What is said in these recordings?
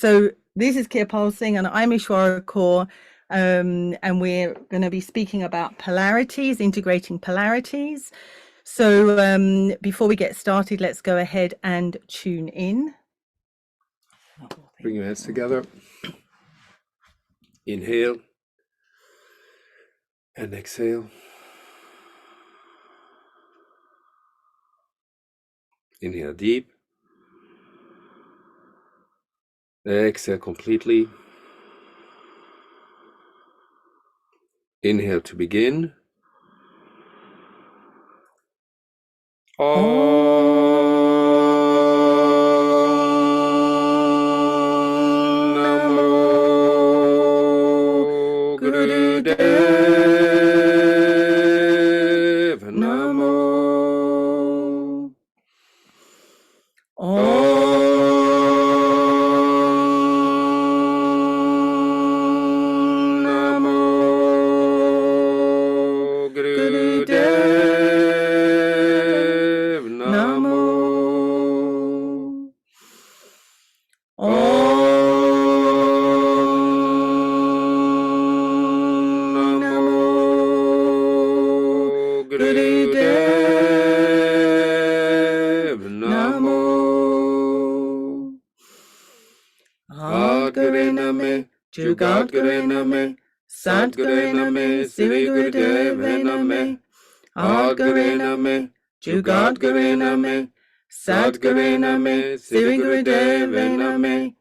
So this is Kirpal Singh and I'm Ishwara Kaur, and we're going to be speaking about polarities, integrating polarities. So before we get started, let's go ahead and tune in. Bring your hands together. Inhale and exhale. Inhale deep. Exhale completely. Inhale to begin. Jugadgarename, Sadgarename, Sirigurudevename, Adgarename, Jugadgarename, Sadgarename, Sirigurudevename,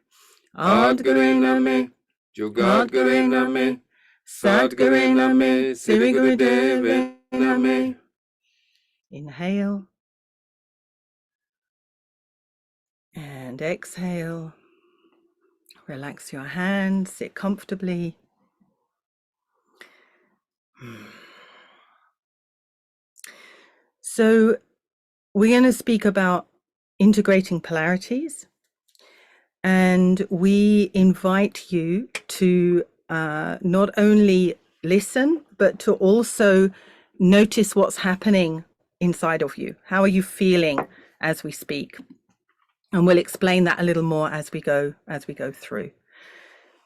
Adgarename, Jugadgarename, Sadgarename, Sirigurudevename. Inhale and exhale. Relax your hands, sit comfortably. So we're going to speak about integrating polarities, and we invite you to not only listen, but to also notice what's happening inside of you. How are you feeling as we speak? And we'll explain that a little more as we go through.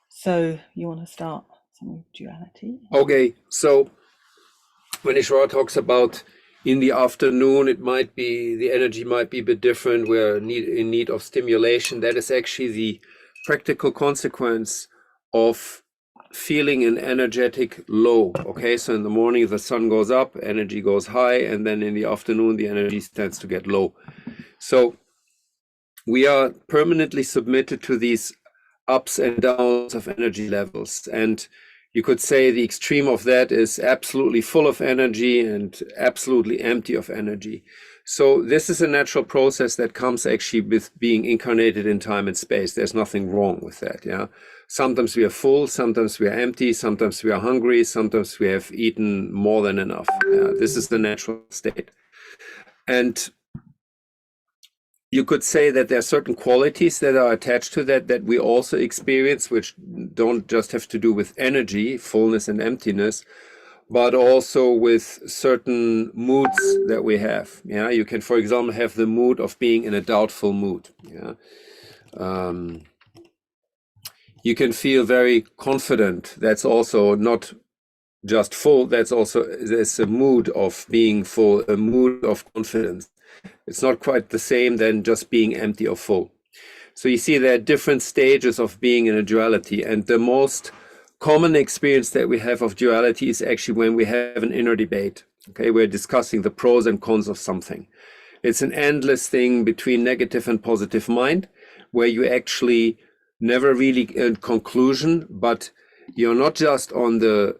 So you want to start some duality? Okay, so when Ishwara talks about in the afternoon, it might be, the energy might be a bit different, we're in need of stimulation. That is actually the practical consequence of feeling an energetic low. Okay, so in the morning the sun goes up, energy goes high, and then in the afternoon the energy tends to get low. So we are permanently submitted to these ups and downs of energy levels. And you could say the extreme of that is absolutely full of energy and absolutely empty of energy. So this is a natural process that comes actually with being incarnated in time and space. There's nothing wrong with that. Yeah. Sometimes we are full, sometimes we are empty, sometimes we are hungry, sometimes we have eaten more than enough. This is the natural state. And you could say that there are certain qualities that are attached to that we also experience, which don't just have to do with energy, fullness and emptiness, but also with certain moods that we have. Yeah, you can, for example, have the mood of being in a doubtful mood. Yeah, you can feel very confident. That's also not just full. There's a mood of being full, a mood of confidence. It's not quite the same than just being empty or full. So you see there are different stages of being in a duality, and the most common experience that we have of duality is actually when we have an inner debate. Okay, we're discussing the pros and cons of something. It's an endless thing between negative and positive mind, where you actually never really in conclusion, but you're not just on the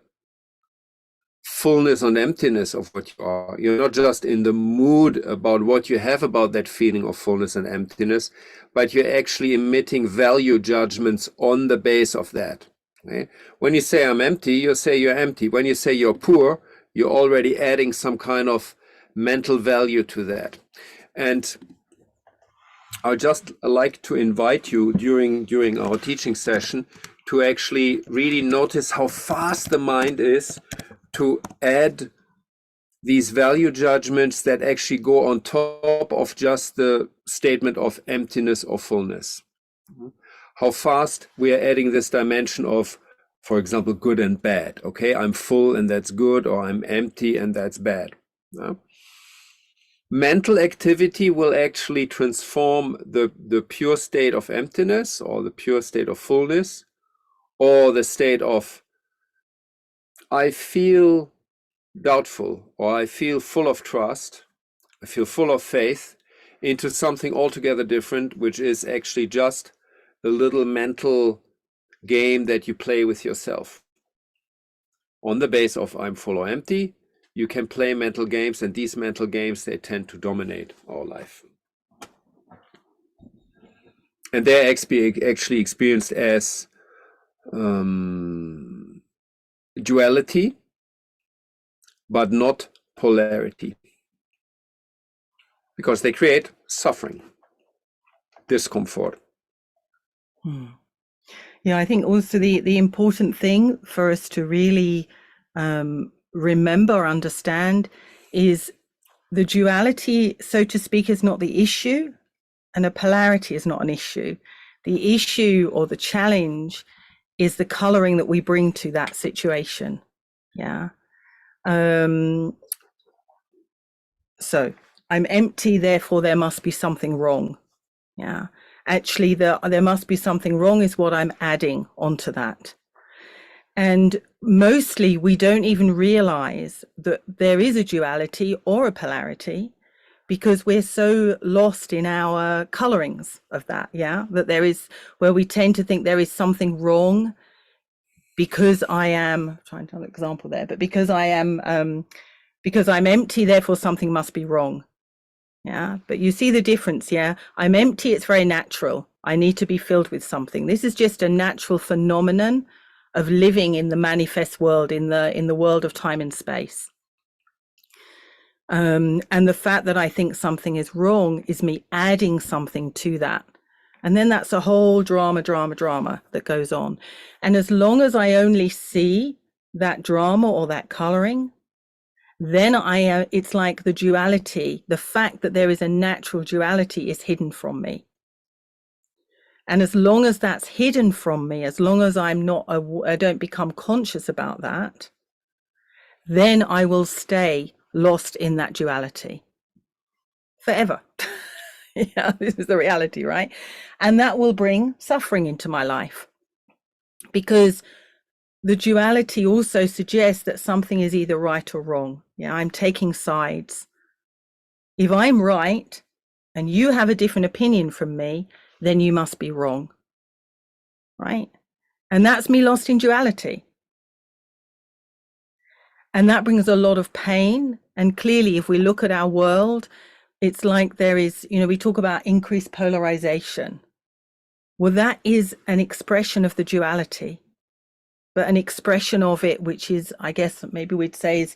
fullness and emptiness of what you are. You're not just in the mood about what you have about that feeling of fullness and emptiness, but you're actually emitting value judgments on the base of that. Okay? When you say I'm empty, you say you're empty. When you say you're poor, you're already adding some kind of mental value to that. And I'd just like to invite you during our teaching session to actually really notice how fast the mind is to add these value judgments that actually go on top of just the statement of emptiness or fullness. how fast we are adding this dimension of, for example, good and bad. Okay, I'm full and that's good, or I'm empty and that's bad. Yeah? Mental activity will actually transform the pure state of emptiness or the pure state of fullness, or the state of I feel doubtful, or I feel full of trust, I feel full of faith, into something altogether different, which is actually just a little mental game that you play with yourself. On the base of I'm full or empty, you can play mental games, and these mental games, they tend to dominate our life. And they're actually experienced as duality, but not polarity, because they create suffering, discomfort. Yeah, I think also the important thing for us to really remember, understand, is the duality, so to speak, is not the issue, and a polarity is not an issue. The issue or the challenge is the coloring that we bring to that situation. Yeah. So I'm empty, therefore there must be something wrong. Yeah. Actually, there must be something wrong is what I'm adding onto that. And mostly we don't even realize that there is a duality or a polarity, because we're so lost in our colorings of that. Yeah. That there is, where we tend to think there is something wrong because I am, I'm trying to have an example there, but because I'm empty, therefore something must be wrong. Yeah, but you see the difference. Yeah, I'm empty, it's very natural. I need to be filled with something. This is just a natural phenomenon of living in the manifest world, in the world of time and space. And the fact that I think something is wrong is me adding something to that. And then that's a whole drama that goes on. And as long as I only see that drama or that coloring, then it's like the duality, the fact that there is a natural duality is hidden from me. And as long as that's hidden from me, as long as I don't become conscious about that, then I will stay lost in that duality forever. Yeah, this is the reality, right? And that will bring suffering into my life, because the duality also suggests that something is either right or wrong. Yeah, I'm taking sides. If I'm right and you have a different opinion from me, then you must be wrong, right? And that's me lost in duality. And that brings a lot of pain. And clearly, if we look at our world, it's like there is, we talk about increased polarization. Well, that is an expression of the duality, but an expression of it, which is, I guess, maybe we'd say is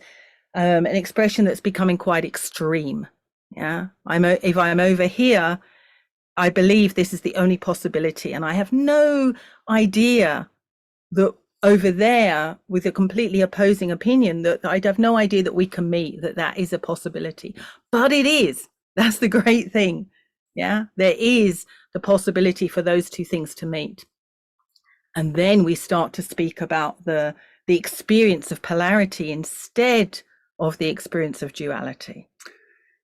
an expression that's becoming quite extreme. Yeah, if I'm over here, I believe this is the only possibility, and I have no idea that over there, with a completely opposing opinion, that I'd have no idea that we can meet, that is a possibility. But it is. That's the great thing. Yeah, there is the possibility for those two things to meet. And then we start to speak about the experience of polarity instead of the experience of duality.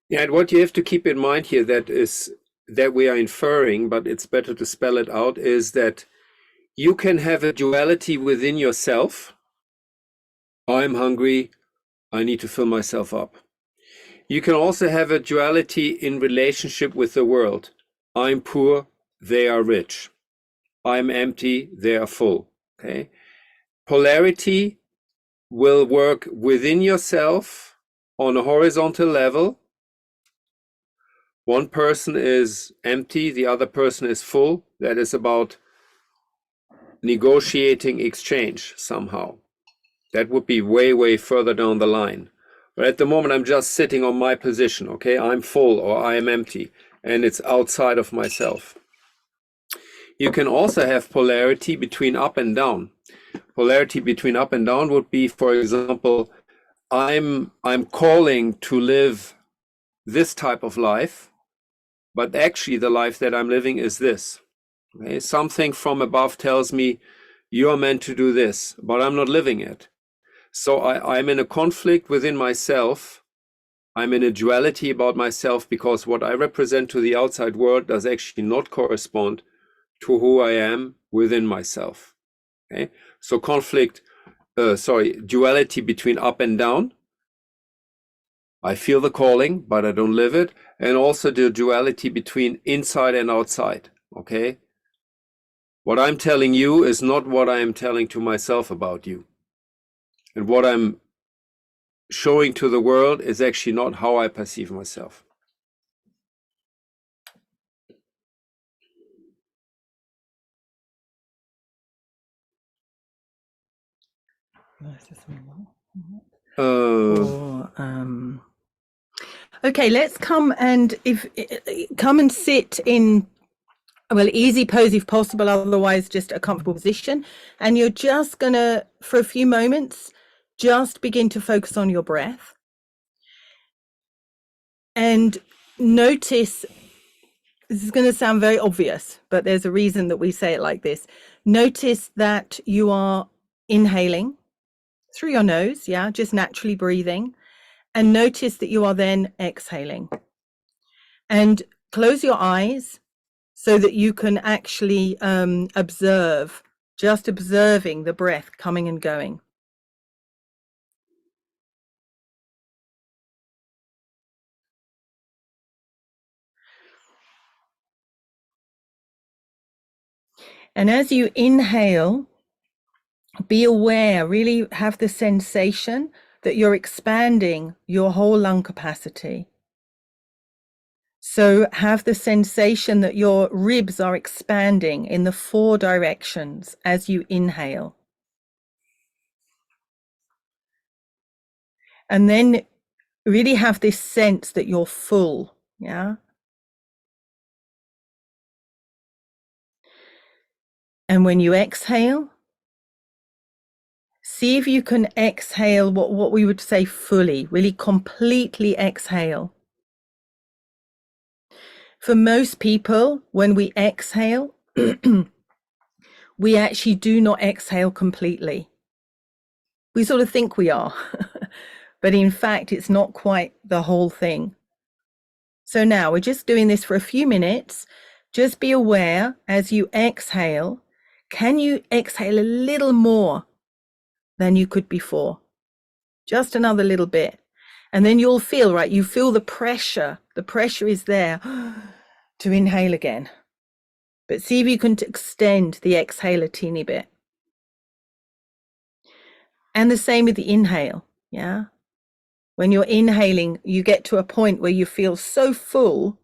Yeah, and what you have to keep in mind here, that we are inferring, but it's better to spell it out, is that you can have a duality within yourself. I'm hungry, I need to fill myself up. You can also have a duality in relationship with the world. I'm poor, they are rich. I'm empty, they are full. Okay. Polarity will work within yourself on a horizontal level. One person is empty, the other person is full. That is about negotiating exchange somehow. That would be way, way further down the line. But at the moment, I'm just sitting on my position, okay? I'm full or I am empty, and it's outside of myself. You can also have polarity between up and down. Polarity between up and down would be, for example, I'm calling to live this type of life, but actually the life that I'm living is this. Okay? Something from above tells me you are meant to do this, but I'm not living it. So I'm in a conflict within myself. I'm in a duality about myself because what I represent to the outside world does actually not correspond to who I am within myself. Okay? So duality between up and down. I feel the calling, but I don't live it. And also the duality between inside and outside. Okay? What I'm telling you is not what I am telling to myself about you. And what I'm showing to the world is actually not how I perceive myself. Okay, let's come and come and sit in, well, easy pose if possible, otherwise just a comfortable position. And you're just gonna, for a few moments, just begin to focus on your breath. And notice, this is going to sound very obvious, but there's a reason that we say it like this. Notice that you are inhaling through your nose, yeah, just naturally breathing. And notice that you are then exhaling. And close your eyes so that you can actually observe, just observing the breath coming and going. And as you inhale, be aware, really have the sensation that you're expanding your whole lung capacity. So have the sensation that your ribs are expanding in the 4 directions as you inhale. And then really have this sense that you're full, yeah? And when you exhale, see if you can exhale what we would say fully, really completely exhale. For most people, when we exhale, we actually do not exhale completely. We sort of think we are, but in fact, it's not quite the whole thing. So now we're just doing this for a few minutes. Just be aware as you exhale, can you exhale a little more than you could before? Just another little bit. And then you'll feel, right, you feel the pressure. The pressure is there to inhale again. But see if you can extend the exhale a teeny bit. And the same with the inhale, yeah? When you're inhaling, you get to a point where you feel so full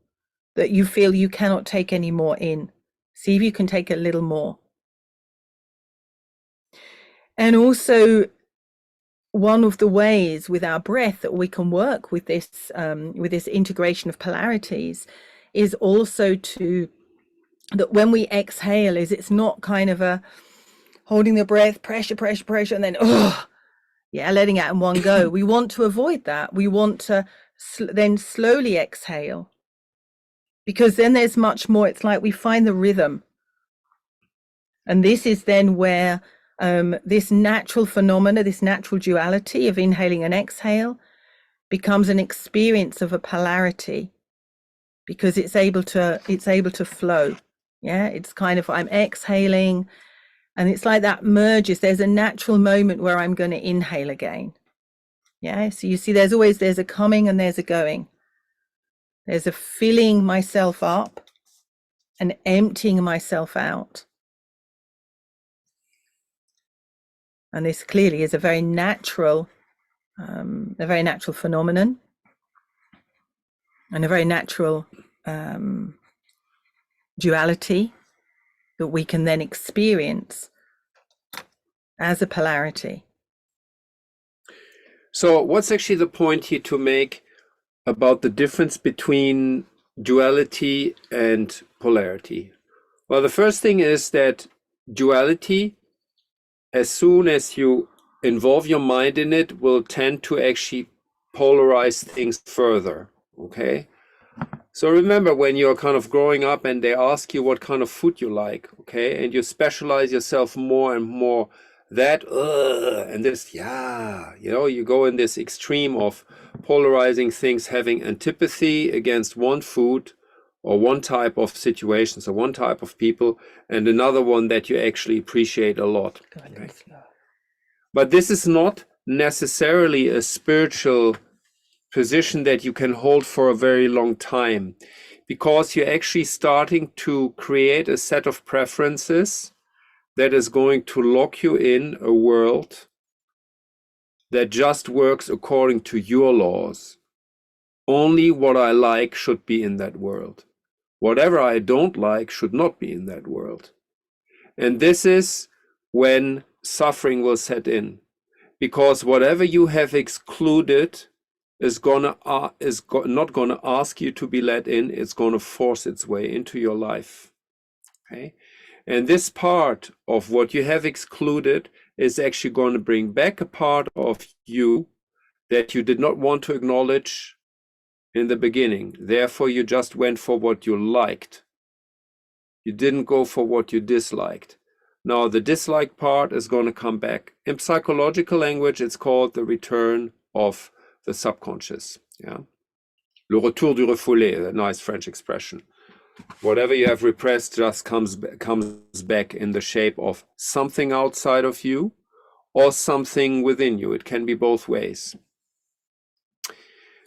that you feel you cannot take any more in. See if you can take a little more. And also, one of the ways with our breath that we can work with this integration of polarities is also that when we exhale, it's not kind of a holding the breath, pressure, and then letting out in one go. We want to avoid that. We want to then slowly exhale, because then there's much more. It's like we find the rhythm, and this is then where this natural phenomena, this natural duality of inhaling and exhale becomes an experience of a polarity, because it's able to flow. Yeah, it's kind of, I'm exhaling and it's like that merges. There's a natural moment where I'm going to inhale again. Yeah, so you see there's a coming and there's a going. There's a filling myself up and emptying myself out. And this clearly is a very natural phenomenon, and a very natural duality that we can then experience as a polarity. So what's actually the point here to make about the difference between duality and polarity? Well, the first thing is that duality, as soon as you involve your mind in it, will tend to actually polarize things further, okay? So remember when you're kind of growing up and they ask you what kind of food you like, okay, and you specialize yourself more and more, that and this, yeah, you know, you go in this extreme of polarizing things, having antipathy against one food or one type of situations or one type of people, and another one that you actually appreciate a lot. Okay? But this is not necessarily a spiritual position that you can hold for a very long time, because you're actually starting to create a set of preferences that is going to lock you in a world that just works according to your laws. Only what I like should be in that world. Whatever I don't like should not be in that world. And this is when suffering will set in, because whatever you have excluded is not gonna ask you to be let in. It's gonna force its way into your life. Okay, and this part of what you have excluded is actually going to bring back a part of you that you did not want to acknowledge in the beginning. Therefore, you just went for what you liked. You didn't go for what you disliked. Now, the dislike part is going to come back. In psychological language, it's called the return of the subconscious. Yeah, le retour du refoulé, a nice French expression. Whatever you have repressed just comes back in the shape of something outside of you or something within you. It can be both ways.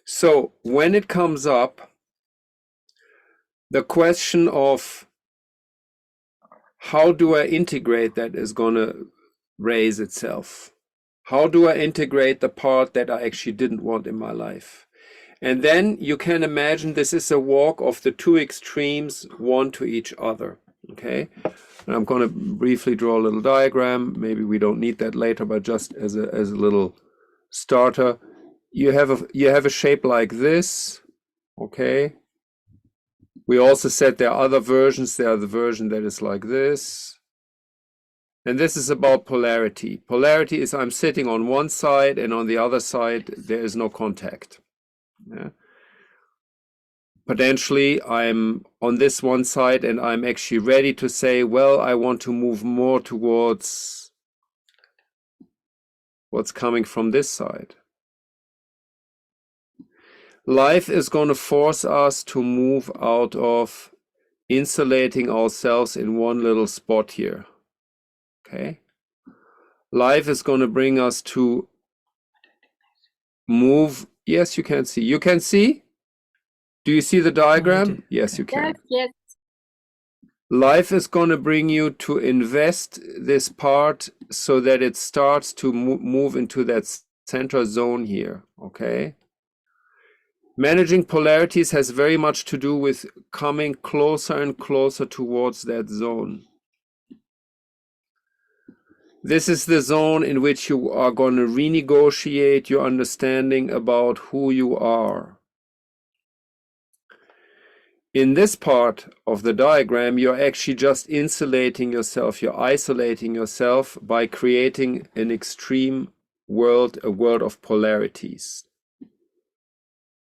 So when it comes up, the question of how do I integrate that is going to raise itself. How do I integrate the part that I actually didn't want in my life? And then you can imagine this is a walk of the two extremes, one to each other. Okay, and I'm going to briefly draw a little diagram. Maybe we don't need that later, but just as a little starter, you have a shape like this. Okay, we also said there are other versions. There are the version that is like this, and this is about polarity. Polarity is I'm sitting on one side, and on the other side there is no contact. Yeah. Potentially I'm on this one side and I'm actually ready to say, well, I want to move more towards what's coming from this side. Life is going to force us to move out of insulating ourselves in one little spot here. Okay? Life is going to bring us to move. Yes, you can see. You can see? Do you see the diagram? Yes, you can. Yes. Life is going to bring you to invest this part so that it starts to move into that center zone here, okay? Managing polarities has very much to do with coming closer and closer towards that zone. This is the zone in which you are going to renegotiate your understanding about who you are. In this part of the diagram, you're actually just insulating yourself, you're isolating yourself by creating an extreme world, a world of polarities.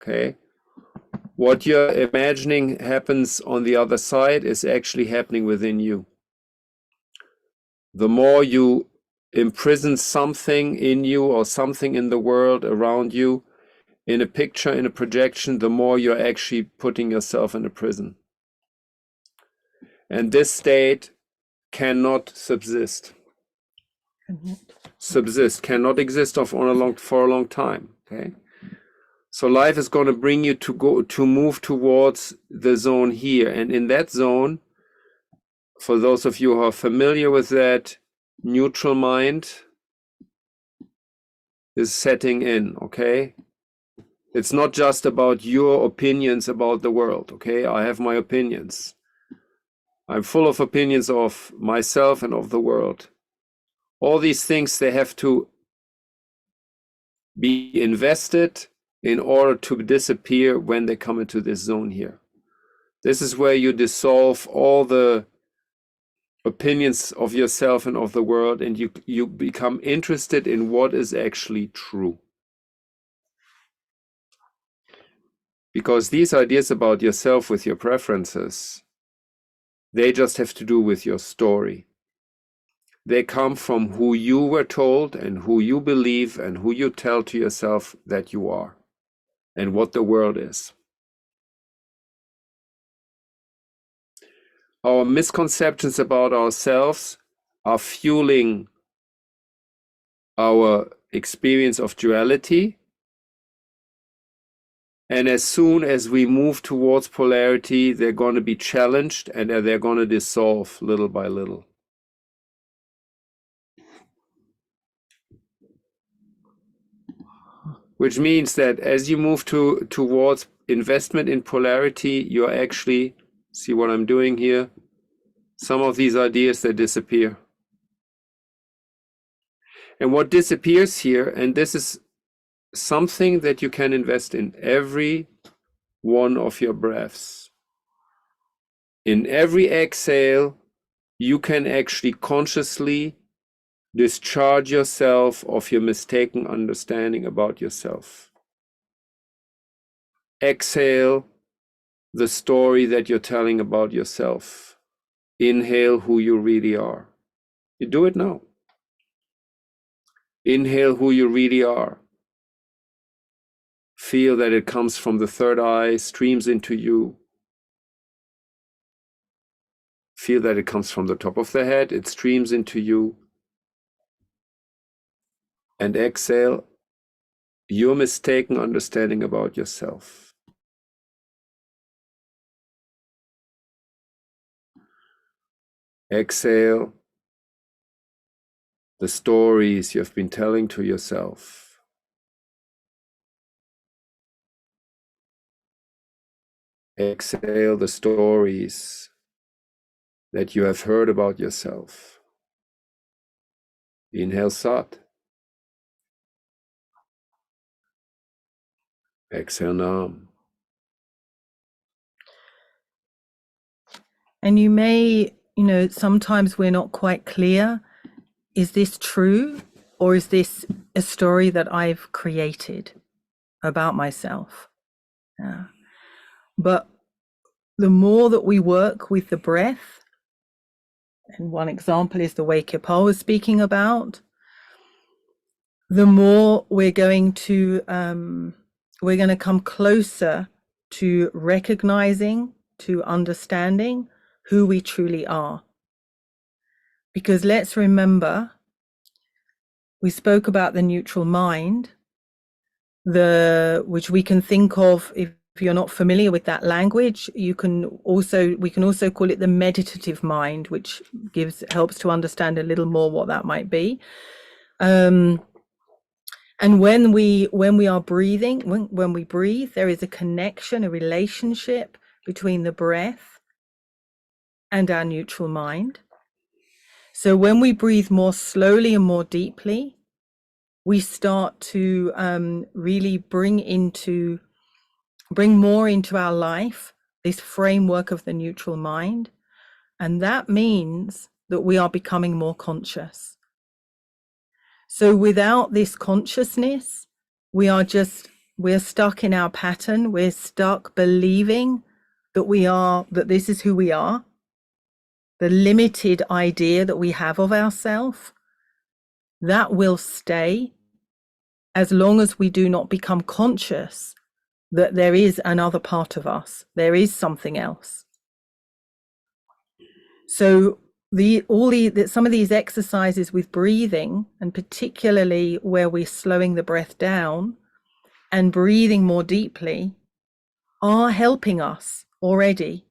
Okay? What you're imagining happens on the other side is actually happening within you. The more you imprison something in you or something in the world around you, in a picture, in a projection, the more you're actually putting yourself in a prison. And this state cannot subsist. Cannot exist for a long time. Okay, so life is going to bring you to move towards the zone here, and in that zone, for those of you who are familiar with that, neutral mind is setting in. Okay, it's not just about your opinions about the world. Okay, I have my opinions. I'm full of opinions of myself and of the world. All these things, they have to be invested in order to disappear when they come into this zone here. This is where you dissolve all the opinions of yourself and of the world, and you become interested in what is actually true. Because these ideas about yourself with your preferences, they just have to do with your story. They come from who you were told and who you believe and who you tell to yourself that you are and what the world is. Our misconceptions about ourselves are fueling our experience of duality. And as soon as we move towards polarity, they're going to be challenged and they're going to dissolve little by little. Which means that as you move towards investment in polarity, you're actually, see what I'm doing here? Some of these ideas, they disappear. And what disappears here, and this is something that you can invest in every one of your breaths. In every exhale, you can actually consciously discharge yourself of your mistaken understanding about yourself. Exhale the story that you're telling about yourself. Inhale who you really are. You do it now. Inhale who you really are. Feel that it comes from the third eye, streams into you. Feel that it comes from the top of the head, it streams into you. And exhale your mistaken understanding about yourself. Exhale the stories you have been telling to yourself. Exhale the stories that you have heard about yourself. Inhale Sat. Exhale Nam. And you may, sometimes we're not quite clear. Is this true? Or is this a story that I've created about myself? Yeah. But the more that we work with the breath, and one example is the way Kirpal was speaking about, the more we're going to come closer to recognizing, to understanding who we truly are. Because let's remember, we spoke about the neutral mind, which we can think of, if you're not familiar with that language, we can also call it the meditative mind, which helps to understand a little more what that might be. And when we are breathing, when we breathe, there is a connection, a relationship between the breath and our neutral mind. So when we breathe more slowly and more deeply, we start to really bring more into our life this framework of the neutral mind. And that means that we are becoming more conscious. So without this consciousness, we're stuck in our pattern. We're stuck believing that this is who we are, the limited idea that we have of ourselves. That will stay as long as we do not become conscious that there is another part of us. There is something else. So some of these exercises with breathing, and particularly where we're slowing the breath down and breathing more deeply, are helping us already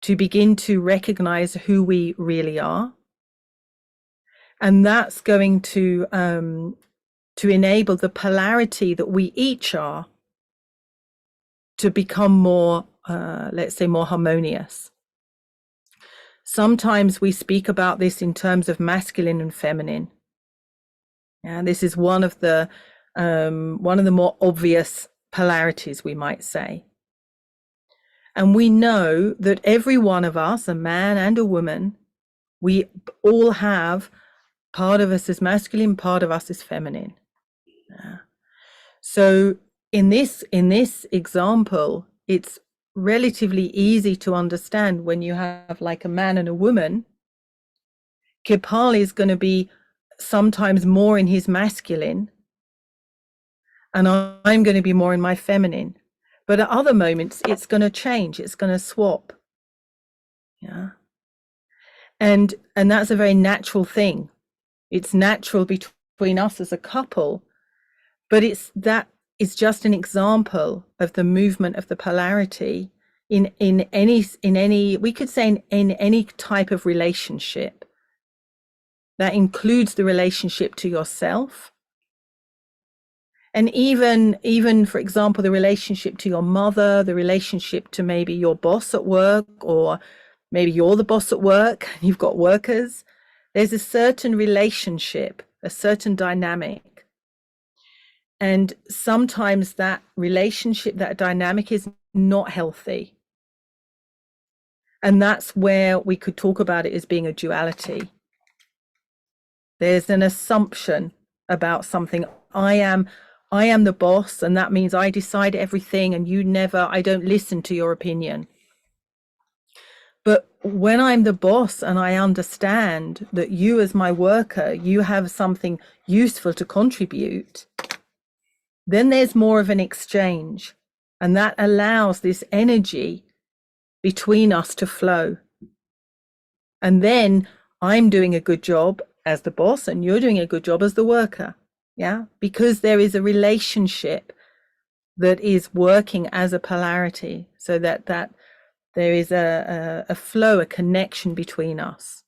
to begin to recognize who we really are. And that's going to enable the polarity that we each are to become more, let's say, more harmonious. Sometimes we speak about this in terms of masculine and feminine. And this is one of the more obvious polarities, we might say. And we know that every one of us, a man and a woman, we all have part of us is masculine, part of us is feminine. So in this example, it's relatively easy to understand when you have like a man and a woman. Kirpal is going to be sometimes more in his masculine, and I'm going to be more in my feminine. But at other moments, it's going to change. It's going to swap. Yeah. And that's a very natural thing. It's natural between us as a couple, but it's just an example of the movement of the polarity in any we could say in any type of relationship. That includes the relationship to yourself, and even for example the relationship to your mother, the relationship to maybe your boss at work, or maybe you're the boss at work and you've got workers. There's a certain relationship, a certain dynamic, and sometimes that relationship, that dynamic, is not healthy, and that's where we could talk about it as being a duality. There's an assumption about something. I am the boss, and that means I decide everything, and I don't listen to your opinion. But when I'm the boss and I understand that you as my worker, you have something useful to contribute, then there's more of an exchange, and that allows this energy between us to flow. And then I'm doing a good job as the boss and you're doing a good job as the worker. Yeah, because there is a relationship that is working as a polarity, so that there is a flow, a connection between us.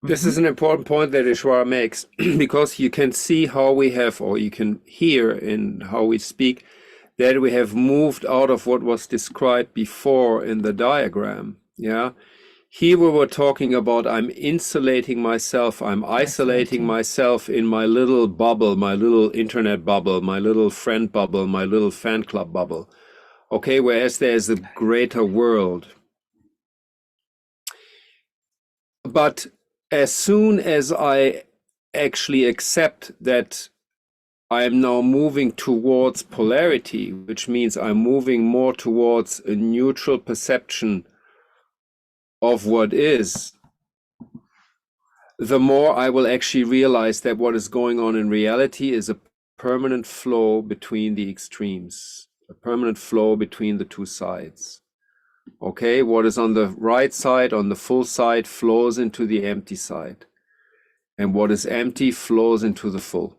This is an important point that Ishwara makes, because you can see how we have, or you can hear in how we speak, that we have moved out of what was described before in the diagram. Yeah. Here we were talking about I'm insulating myself, I'm isolating myself in my little bubble, my little internet bubble, my little friend bubble, my little fan club bubble. Okay, whereas there's a greater world. But as soon as I actually accept that I am now moving towards polarity, which means I'm moving more towards a neutral perception of what is, the more I will actually realize that what is going on in reality is a permanent flow between the extremes, a permanent flow between the two sides. Okay, what is on the right side, on the full side, flows into the empty side. And what is empty flows into the full.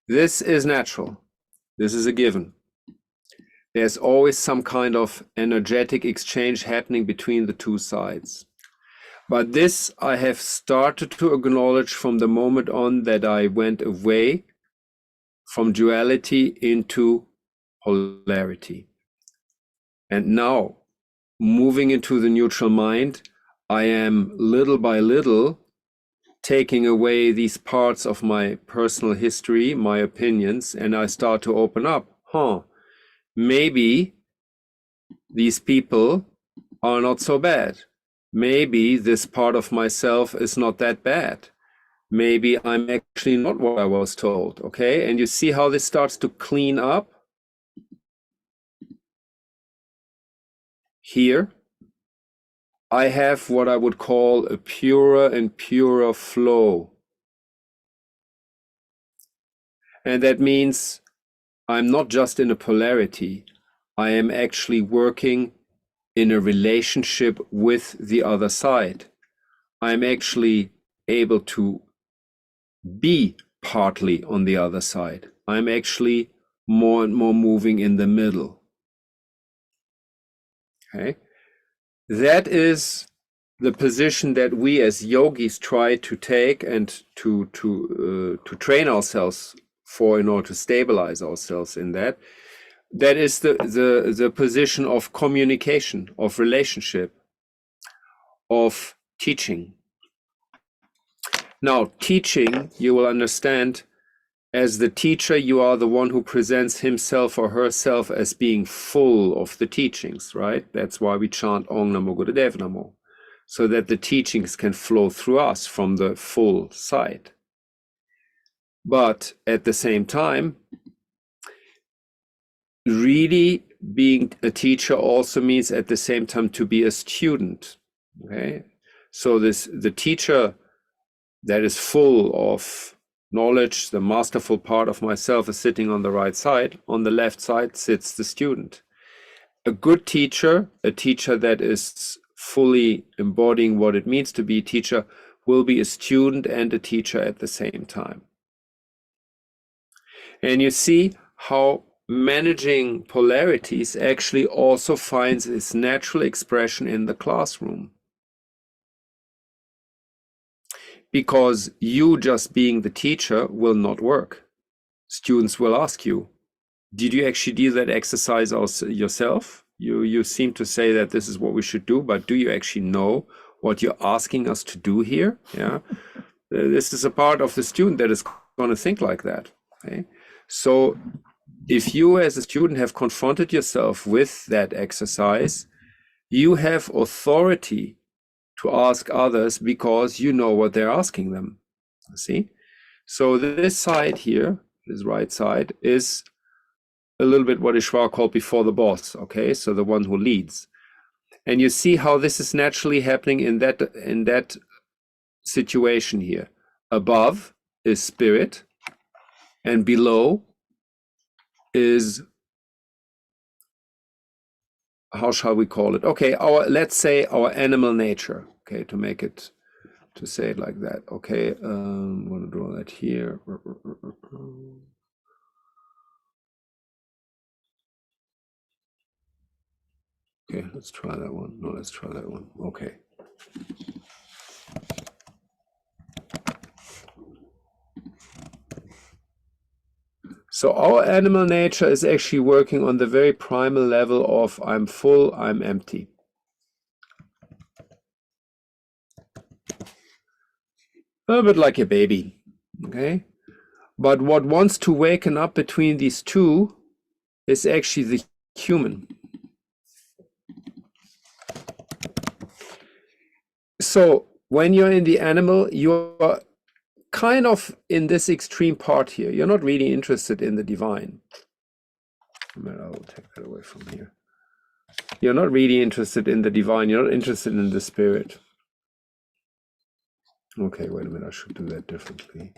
This is natural. This is a given. There's always some kind of energetic exchange happening between the two sides. But this I have started to acknowledge from the moment on that I went away from duality into polarity. And now, moving into the neutral mind, I am little by little taking away these parts of my personal history, my opinions, and I start to open up. Maybe these people are not so bad. Maybe this part of myself is not that bad. Maybe I'm actually not what I was told, okay? And you see how this starts to clean up? Here, I have what I would call a purer and purer flow. And that means I'm not just in a polarity, I am actually working in a relationship with the other side. I'm actually able to be partly on the other side. I'm actually more and more moving in the middle. Okay, that is the position that we as yogis try to take and to train ourselves for, in order to stabilize ourselves in that. That is the position of communication, of relationship, of teaching. Now, teaching, you will understand, as the teacher, you are the one who presents himself or herself as being full of the teachings, right? That's why we chant Om Namo Gurudev Namo, so that the teachings can flow through us from the full side. But at the same time, really being a teacher also means at the same time to be a student. Okay, so the teacher that is full of knowledge, the masterful part of myself, is sitting on the right side. On the left side sits the student. A good teacher, a teacher that is fully embodying what it means to be a teacher, will be a student and a teacher at the same time. And you see how managing polarities actually also finds its natural expression in the classroom. Because you just being the teacher will not work. Students will ask you, did you actually do that exercise yourself? You seem to say that this is what we should do, but do you actually know what you're asking us to do here? Yeah, this is a part of the student that is going to think like that. Okay? So if you as a student have confronted yourself with that exercise, you have authority to ask others because you know what they're asking them. See? So this side here, this right side, is a little bit what Ishwara called before the boss, okay? So the one who leads. And you see how this is naturally happening in that situation here. Above is spirit, and below is, how shall we call it? Okay, let's say our animal nature, okay, to say it like that. Okay, I'm gonna draw that here. Okay, let's try that one. No, let's try that one. Okay. So our animal nature is actually working on the very primal level of I'm full, I'm empty. A bit like a baby, okay? But what wants to waken up between these two is actually the human. So when you're in the animal, you're kind of in this extreme part here. You're not really interested in the divine. I will take that away from here. You're not really interested in the divine. You're not interested in the spirit. Okay, wait a minute. I should do that differently.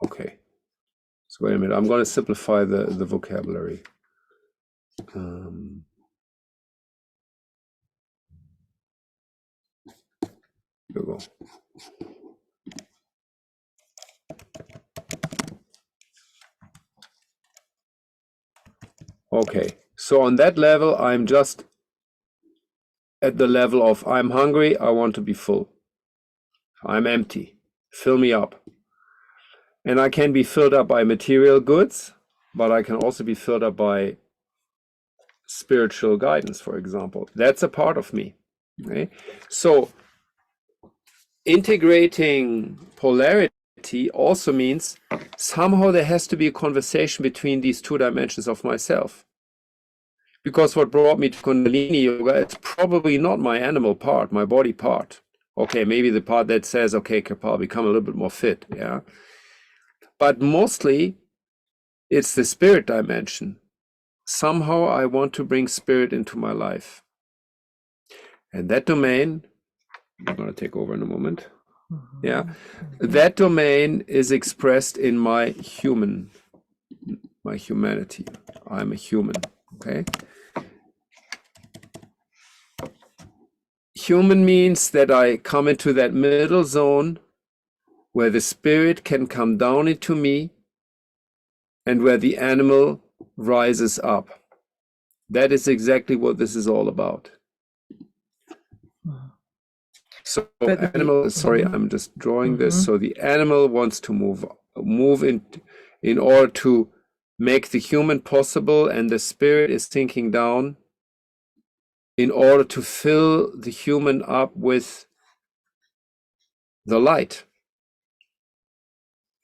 Okay. So wait a minute. I'm going to simplify the vocabulary. Here we go. Okay, so on that level, I'm just at the level of I'm hungry, I want to be full. I'm empty, fill me up. And I can be filled up by material goods, but I can also be filled up by spiritual guidance, for example. That's a part of me. Okay, so integrating polarity also means somehow there has to be a conversation between these two dimensions of myself. Because what brought me to Kundalini Yoga, it's probably not my animal part, my body part. Okay, maybe the part that says, okay, Kirpal, become a little bit more fit, yeah? But mostly, it's the spirit dimension. Somehow I want to bring spirit into my life. And that domain, I'm going to take over in a moment. Yeah, that domain is expressed in my humanity. I'm a human, okay? Human means that I come into that middle zone where the spirit can come down into me and where the animal rises up. That is exactly what this is all about. So animal, sorry, I'm just drawing this. So the animal wants to move in order to make the human possible, and the spirit is sinking down in order to fill the human up with the light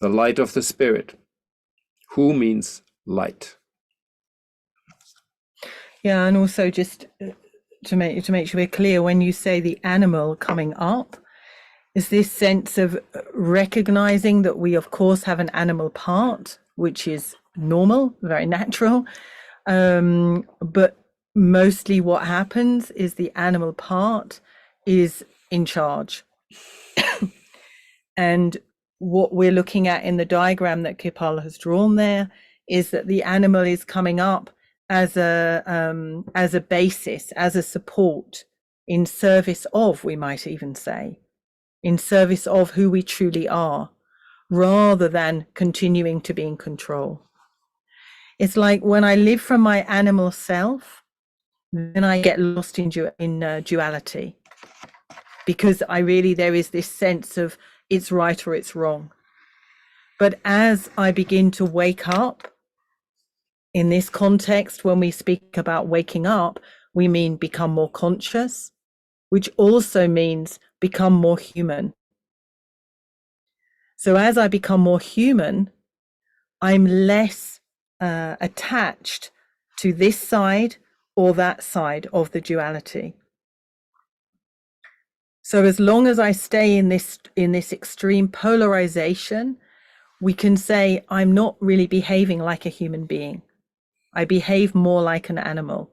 of the spirit. Who means light. Yeah, and also just to make sure we're clear, when you say the animal coming up, is this sense of recognizing that we, of course, have an animal part, which is normal, very natural. But mostly what happens is the animal part is in charge. And what we're looking at in the diagram that Kirpal has drawn there is that the animal is coming up as a basis, as a support, in service of, we might even say, in service of who we truly are, rather than continuing to be in control. It's like when I live from my animal self, then I get lost in duality, because there is this sense of it's right or it's wrong. But as I begin to wake up, in this context, when we speak about waking up, we mean become more conscious, which also means become more human. So as I become more human, I'm less attached to this side or that side of the duality. So as long as I stay in this extreme polarization, we can say I'm not really behaving like a human being. I behave more like an animal.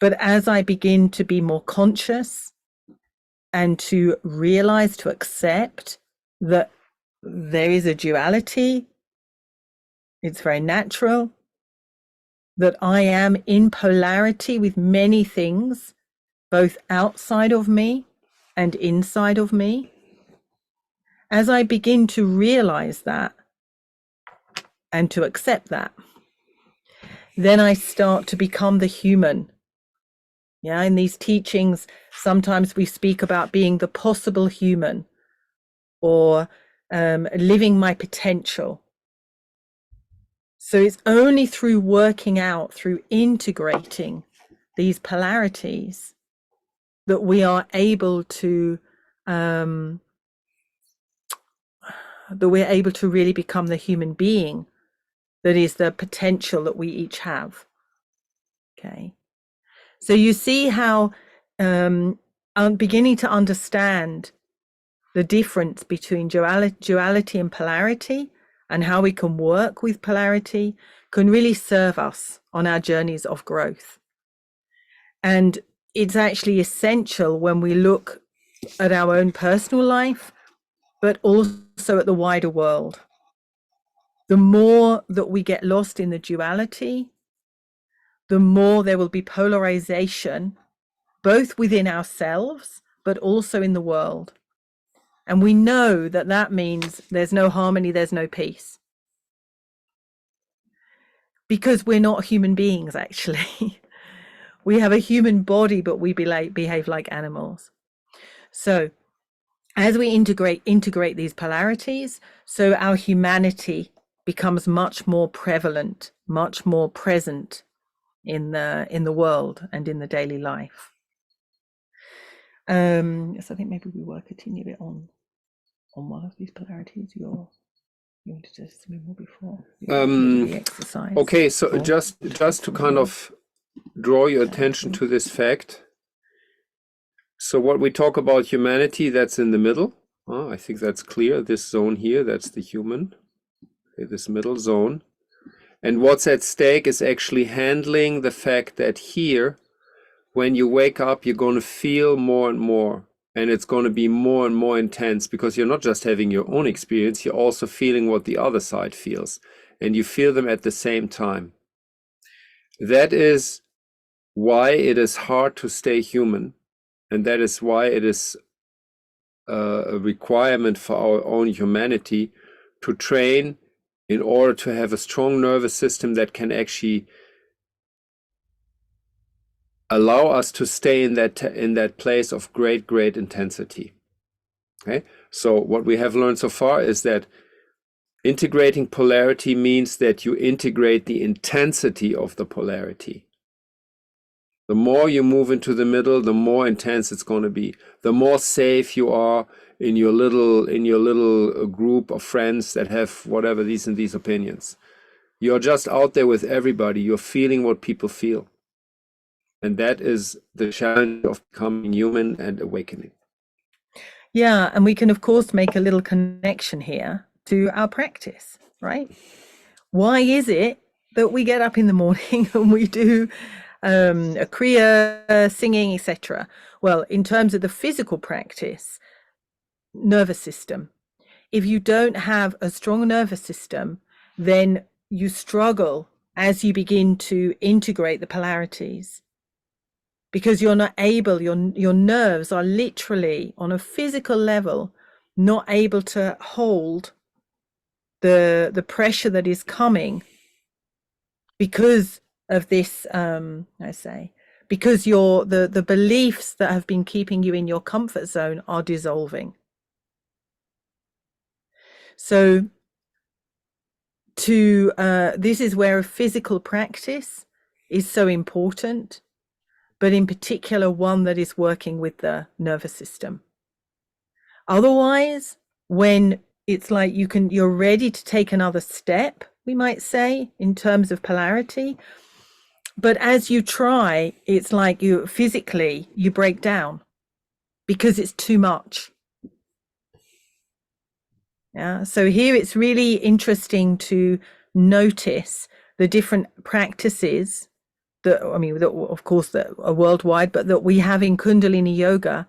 But as I begin to be more conscious and to realize, to accept that there is a duality, it's very natural, that I am in polarity with many things, both outside of me and inside of me. As I begin to realize that and to accept that, then I start to become the human. Yeah, in these teachings, sometimes we speak about being the possible human, or living my potential. So it's only through working out, through integrating these polarities, that we are able to really become the human being that is the potential that we each have. Okay, so you see how I'm beginning to understand the difference between duality and polarity, and how we can work with polarity can really serve us on our journeys of growth. And it's actually essential when we look at our own personal life, but also at the wider world. The more that we get lost in the duality, the more there will be polarization, both within ourselves, but also in the world. And we know that that means there's no harmony, there's no peace. Because we're not human beings, actually. We have a human body, but we behave like animals. So as we integrate these polarities, so our humanity becomes much more prevalent, much more present in the world and in the daily life. So I think maybe we will continue a bit on one of these polarities. You wanted to say more before the exercise. Okay, so just to kind of draw your attention to this fact. So what we talk about humanity, that's in the middle. I think that's clear. This zone here, that's the human. Okay, this middle zone. And what's at stake is actually handling the fact that here, when you wake up, you're going to feel more and more. And it's going to be more and more intense, because you're not just having your own experience, you're also feeling what the other side feels. And you feel them at the same time. That is why it is hard to stay human. And that is why it is a requirement for our own humanity to train in order to have a strong nervous system that can actually allow us to stay in that place of great intensity. Okay, so what we have learned so far is that integrating polarity means that you integrate the intensity of the polarity. The more you move into the middle, the more intense it's going to be. The more safe you are in your little group of friends that have whatever these and these opinions. You're just out there with everybody. You're feeling what people feel. And that is the challenge of becoming human and awakening. Yeah, and we can, of course, make a little connection here to our practice, right? Why is it that we get up in the morning and we do a kriya, singing, etc.? Well, in terms of the physical practice, nervous system. If you don't have a strong nervous system, then you struggle as you begin to integrate the polarities, because you're not able, your nerves are literally on a physical level not able to hold the pressure that is coming because of this, because the beliefs that have been keeping you in your comfort zone are dissolving. So this is where a physical practice is so important, but in particular one that is working with the nervous system. Otherwise, when it's like you're ready to take another step, we might say, in terms of polarity, but as you try, it's like you physically break down because it's too much. Yeah. So here it's really interesting to notice the different practices that, of course, that are worldwide, but that we have in Kundalini Yoga.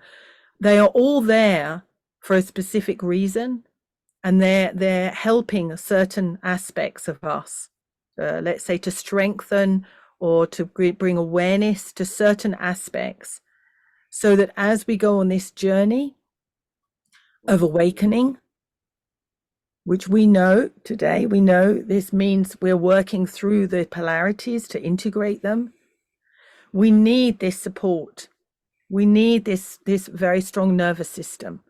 They are all there for a specific reason, and they're helping certain aspects of us, let's say, to strengthen or to bring awareness to certain aspects, so that as we go on this journey of awakening, which we know today, we know this means we're working through the polarities to integrate them. We need this support. We need this very strong nervous system.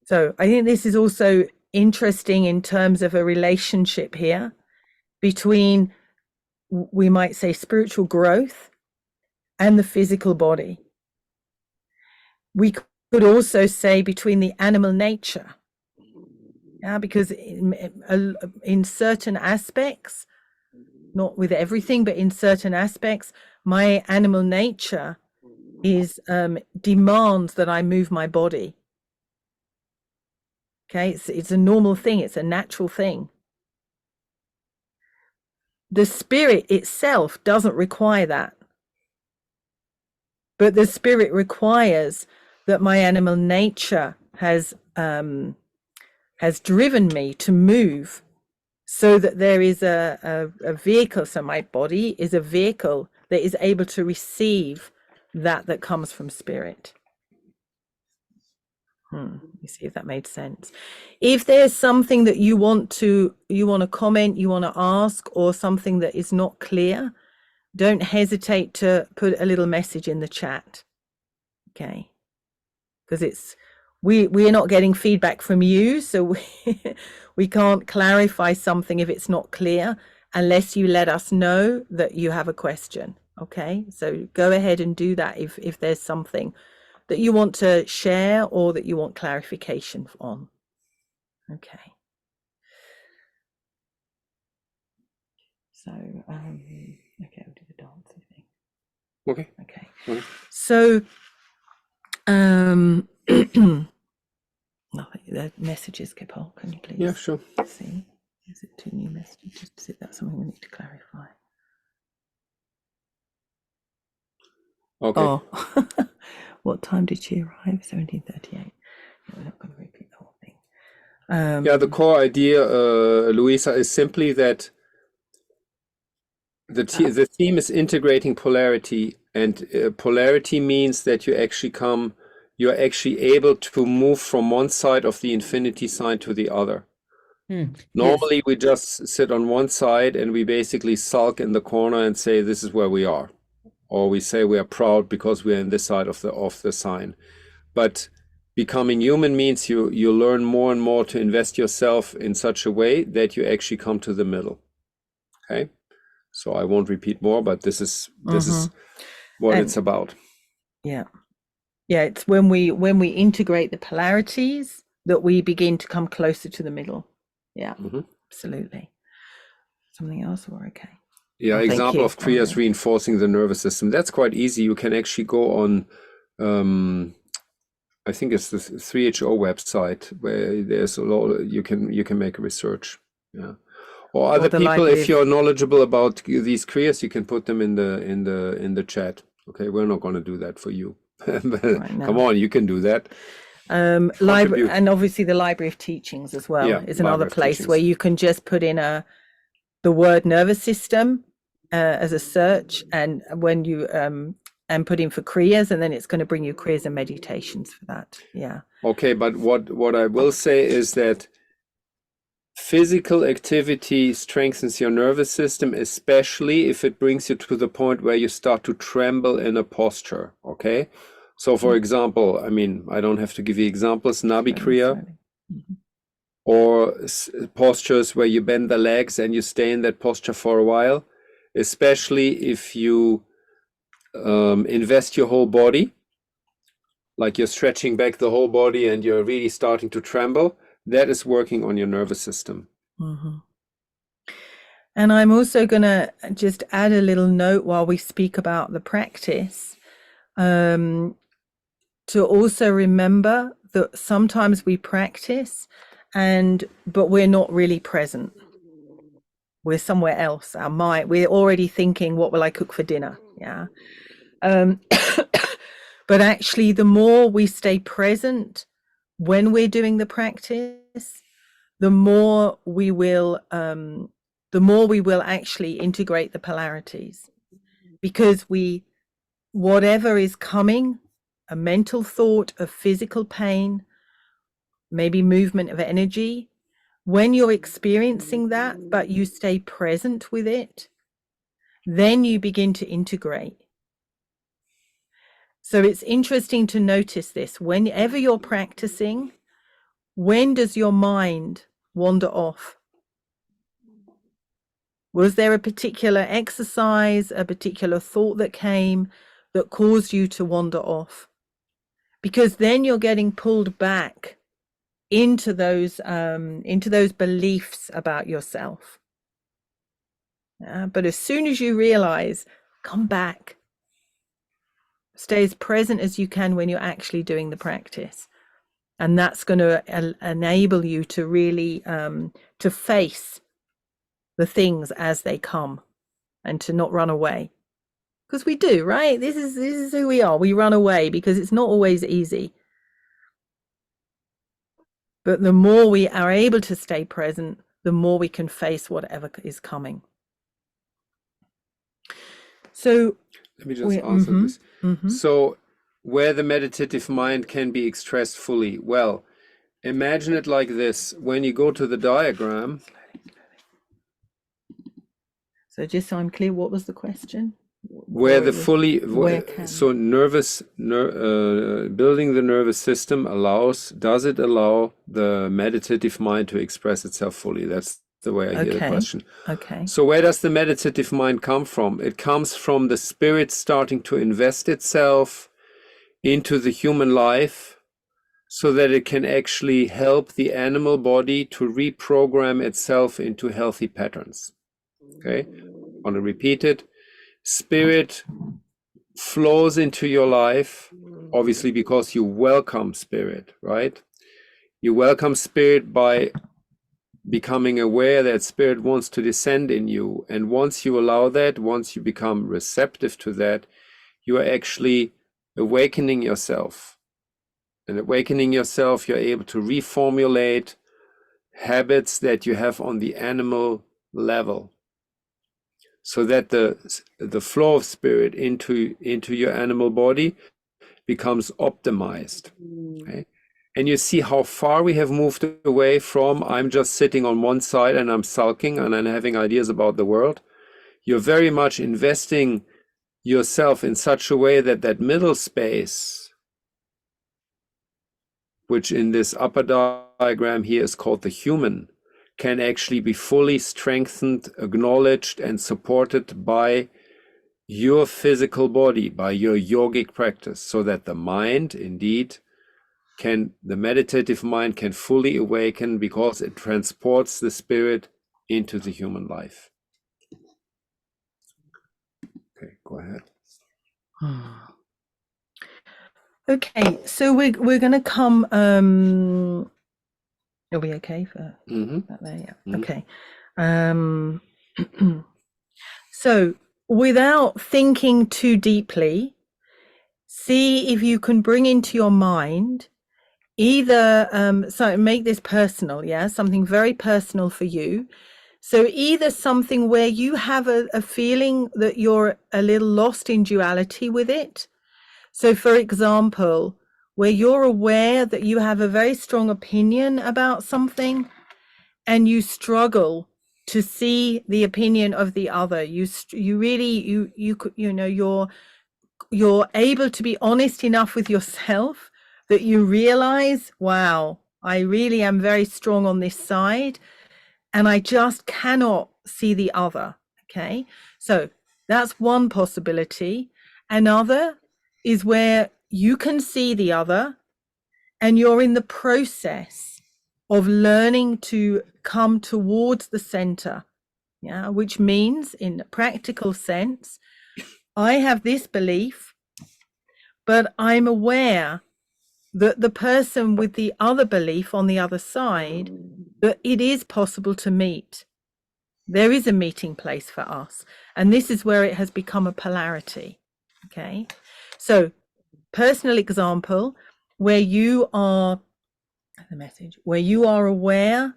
So I think this is also interesting in terms of a relationship here between, we might say, spiritual growth and the physical body. We could also say between the animal nature. Yeah, because in certain aspects, not with everything, but in certain aspects, my animal nature is demands that I move my body. Okay, it's a normal thing, it's a natural thing. The spirit itself doesn't require that, but the spirit requires that my animal nature has driven me to move, so that there is a vehicle. So my body is a vehicle that is able to receive that comes from spirit. Let me see if that made sense. If there's something that you want to comment, you want to ask, or something that is not clear, don't hesitate to put a little message in the chat. Okay, because we're not getting feedback from you, so we can't clarify something if it's not clear unless you let us know that you have a question. Okay, so go ahead and do that if there's something that you want to share or that you want clarification on. Okay. So, okay, we'll do the dancing thing. Okay. Okay. Okay. So, nothing. The messages, Kirpal, can you please? Yeah, sure. See, is it 2 new messages? Is that something we need to clarify? Okay. Oh, what time did she arrive? 17:38. We're not going to repeat the whole thing. Yeah, the core idea, Louisa, is simply that the theme is integrating polarity, and polarity means that you're actually able to move from one side of the infinity sign to the other. Normally, we just sit on one side and we basically sulk in the corner and say, this is where we are. Or we say we are proud because we are in this side of the sign. But becoming human means you learn more and more to invest yourself in such a way that you actually come to the middle. Okay, so I won't repeat more, but this is what it's about. Yeah, it's when we integrate the polarities that we begin to come closer to the middle. Yeah, absolutely. Something else, or okay? Yeah, Oh, thank example you. of All Kriyas right. reinforcing the nervous system. That's quite easy. You can actually go on, I think it's the 3HO website where there's a lot. You can make a research. Yeah. Or Or other the people, Library if you're of knowledgeable about these Kriyas, you can put them in the chat. Okay, we're not going to do that for you. right Come now. on, you can do that. Library, Contribute. and obviously the Library of Teachings as well Yeah, is another Library of place where Teachings. you can just put in the word nervous system as a search, and when you and put in for Kriyas, and then it's going to bring you Kriyas and meditations for that. Yeah. Okay, but what I will say is that physical activity strengthens your nervous system, especially if it brings you to the point where you start to tremble in a posture. Okay, so for example, I mean, I don't have to give you examples, Nabi Kriya, or postures where you bend the legs and you stay in that posture for a while, especially if you invest your whole body, like you're stretching back the whole body and you're really starting to tremble. That is working on your nervous system. Mm-hmm. And I'm also going to just add a little note while we speak about the practice, to also remember that sometimes we practice but we're not really present. We're somewhere else. Our mind, we're already thinking, what will I cook for dinner? Yeah. But actually, the more we stay present when we're doing the practice, the more we will actually integrate the polarities, because whatever is coming, a mental thought, a physical pain, maybe movement of energy, when you're experiencing that, but you stay present with it, then you begin to integrate. So it's interesting to notice this. Whenever you're practicing, when does your mind wander off? Was there a particular exercise, a particular thought that came that caused you to wander off? Because then you're getting pulled back into those beliefs about yourself. But as soon as you realize, come back, stay as present as you can when you're actually doing the practice. And that's going to enable you to really to face the things as they come and to not run away. Because we do, right? This is who we are. We run away because it's not always easy. But the more we are able to stay present, the more we can face whatever is coming. So let me just answer this. So where the meditative mind can be expressed fully, well, imagine it like this. When you go to the diagram. So just so I'm clear, what was the question? Where the fully, so building the nervous system does it allow the meditative mind to express itself fully? That's the way I hear the question. Okay. So where does the meditative mind come from? It comes from the spirit starting to invest itself into the human life so that it can actually help the animal body to reprogram itself into healthy patterns. Okay, I want to repeat it. Spirit flows into your life, obviously, because you welcome spirit, right? You welcome spirit by becoming aware that spirit wants to descend in you. And once you allow that, once you become receptive to that, you are actually awakening yourself. And awakening yourself, you're able to reformulate habits that you have on the animal level, so that the flow of spirit into your animal body becomes optimized. Okay? And you see how far we have moved away from I'm just sitting on one side and I'm sulking and I'm having ideas about the world. You're very much investing yourself in such a way that that middle space, which in this upper diagram here is called the human, can actually be fully strengthened, acknowledged, and supported by your physical body, by your yogic practice, so that the mind indeed the meditative mind can fully awaken, because it transports the spirit into the human life. ahead. Okay, so we're going to come. Are we okay for that there? Yeah. Okay. So without thinking too deeply, see if you can bring into your mind either so make this personal, yeah, something very personal for you. So either something where you have a feeling that you're a little lost in duality with it. So for example, where you're aware that you have a very strong opinion about something and you struggle to see the opinion of the other. You really you know you're able to be honest enough with yourself that you realize, wow, I really am very strong on this side and I just cannot see the other. Okay, so that's one possibility. Another is where you can see the other and you're in the process of learning to come towards the center, yeah, which means in a practical sense, I have this belief, but I'm aware that the person with the other belief on the other side, that it is possible to meet. There is a meeting place for us. And this is where it has become a polarity. Okay. So personal example, where you are the message, where you are aware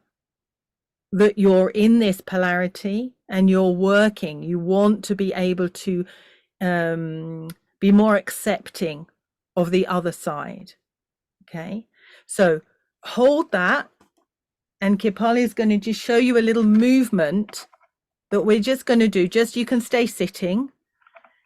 that you're in this polarity and you're working, you want to be able to be more accepting of the other side. Okay, so hold that, and Kirpal is going to just show you a little movement that we're just going to do. Just you can stay sitting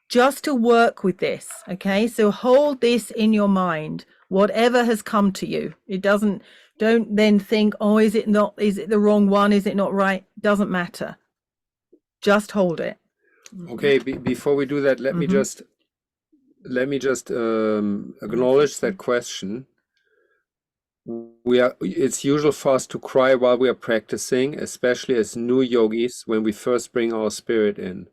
just to work with this. Okay, so hold this in your mind, whatever has come to you. Don't then think, oh, is it the wrong one? Is it not right? Doesn't matter. Just hold it. Okay, before we do that, let me just acknowledge that question. It's usual for us to cry while we are practicing, especially as new yogis when we first bring our spirit in.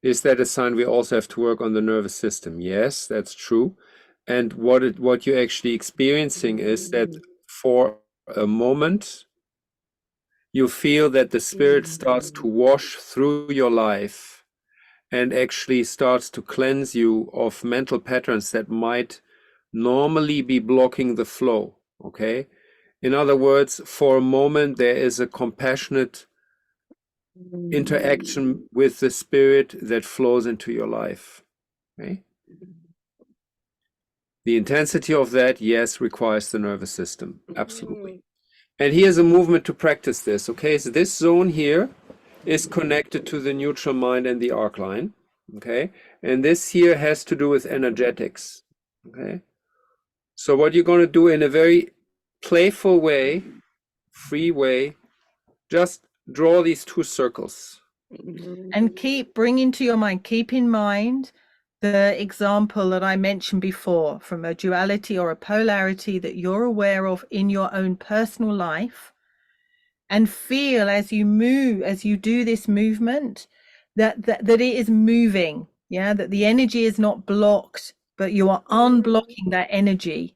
Is that a sign we also have to work on the nervous system? Yes, that's true. And what you're actually experiencing is that for a moment you feel that the spirit starts to wash through your life and actually starts to cleanse you of mental patterns that might normally be blocking the flow. Okay, in other words, for a moment there is a compassionate interaction with the spirit that flows into your life. Okay, the intensity of that, yes, requires the nervous system, absolutely. And here's a movement to practice this. Okay, so this zone here is connected to the neutral mind and the arc line. Okay, and this here has to do with energetics. Okay, so what you're going to do in a very playful way, free way, just draw these two circles. And keep bringing to your mind, keep in mind the example that I mentioned before from a duality or a polarity that you're aware of in your own personal life, and feel as you move, as you do this movement, that it is moving, yeah, that the energy is not blocked, but you are unblocking that energy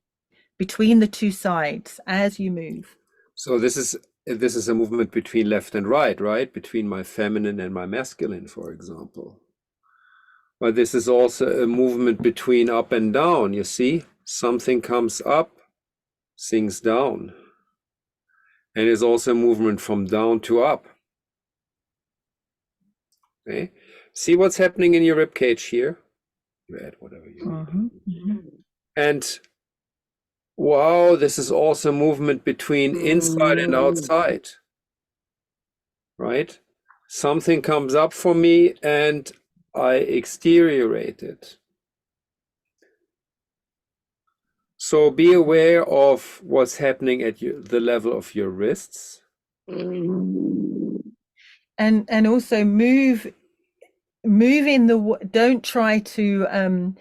between the two sides as you move. So this is a movement between left and right, between my feminine and my masculine, for example. But this is also a movement between up and down. You see, something comes up, sinks down. And it's also a movement from down to up. Okay, see what's happening in your rib cage here. You add whatever you need. And wow, this is also movement between inside and outside, right? Something comes up for me and I exteriorate it. So be aware of what's happening at the level of your wrists. And also move in the, don't try to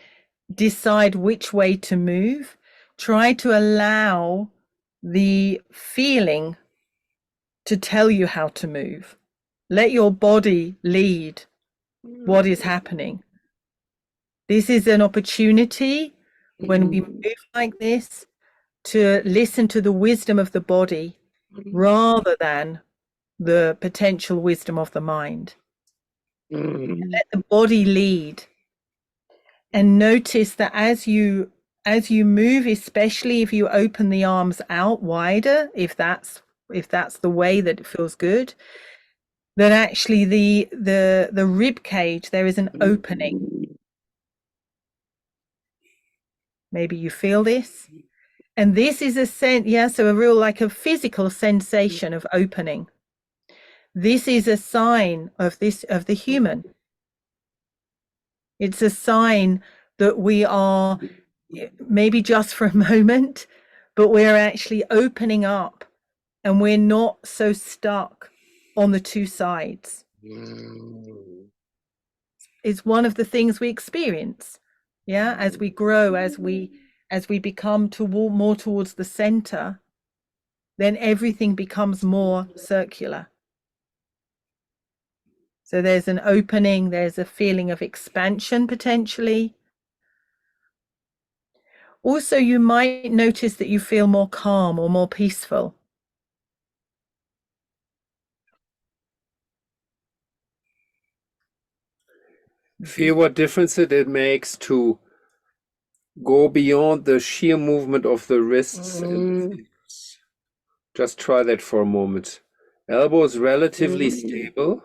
decide which way to move. Try to allow the feeling to tell you how to move. Let your body lead what is happening. This is an opportunity when we move like this to listen to the wisdom of the body rather than the potential wisdom of the mind. Let the body lead, and notice that as you move, especially if you open the arms out wider, if that's the way that it feels good, that actually the rib cage, there is an opening. Maybe you feel this, and this is so a real, like, a physical sensation of opening. This is a sign of the human. It's a sign that we are, maybe just for a moment, but we're actually opening up, and we're not so stuck on the two sides. It's one of the things we experience, as we grow, as we become more towards the center, then everything becomes more circular. So there's an opening, there's a feeling of expansion potentially. Also, you might notice that you feel more calm or more peaceful. Feel what difference it makes to go beyond the sheer movement of the wrists and the fingers. Just try that for a moment. Elbows relatively stable.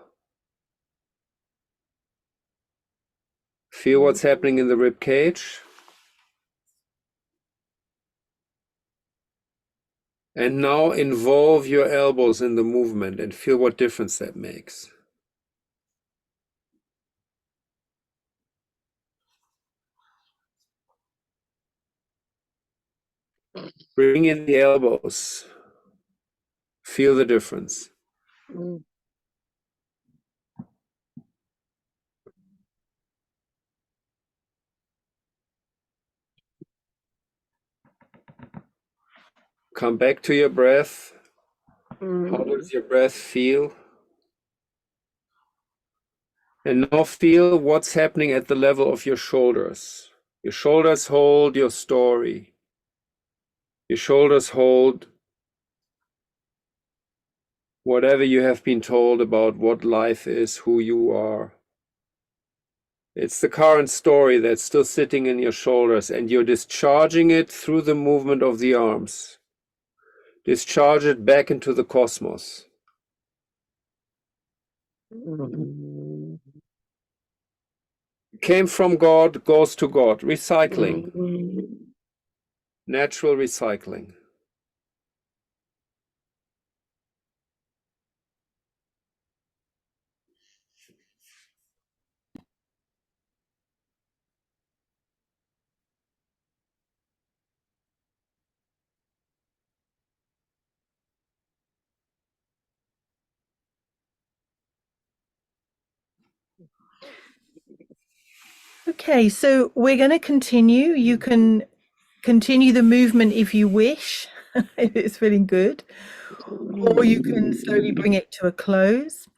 Feel what's happening in the rib cage. And now involve your elbows in the movement and feel what difference that makes. Bring in the elbows. Feel the difference. Come back to your breath. How does your breath feel? And now feel what's happening at the level of your shoulders. Your shoulders hold your story. Your shoulders hold whatever you have been told about what life is, who you are. It's the current story that's still sitting in your shoulders, and you're discharging it through the movement of the arms. Discharge it back into the cosmos. Came from God, goes to God. Recycling. Natural recycling. Okay, so we're going to continue. You can continue the movement if you wish, if it's feeling good, or you can slowly bring it to a close.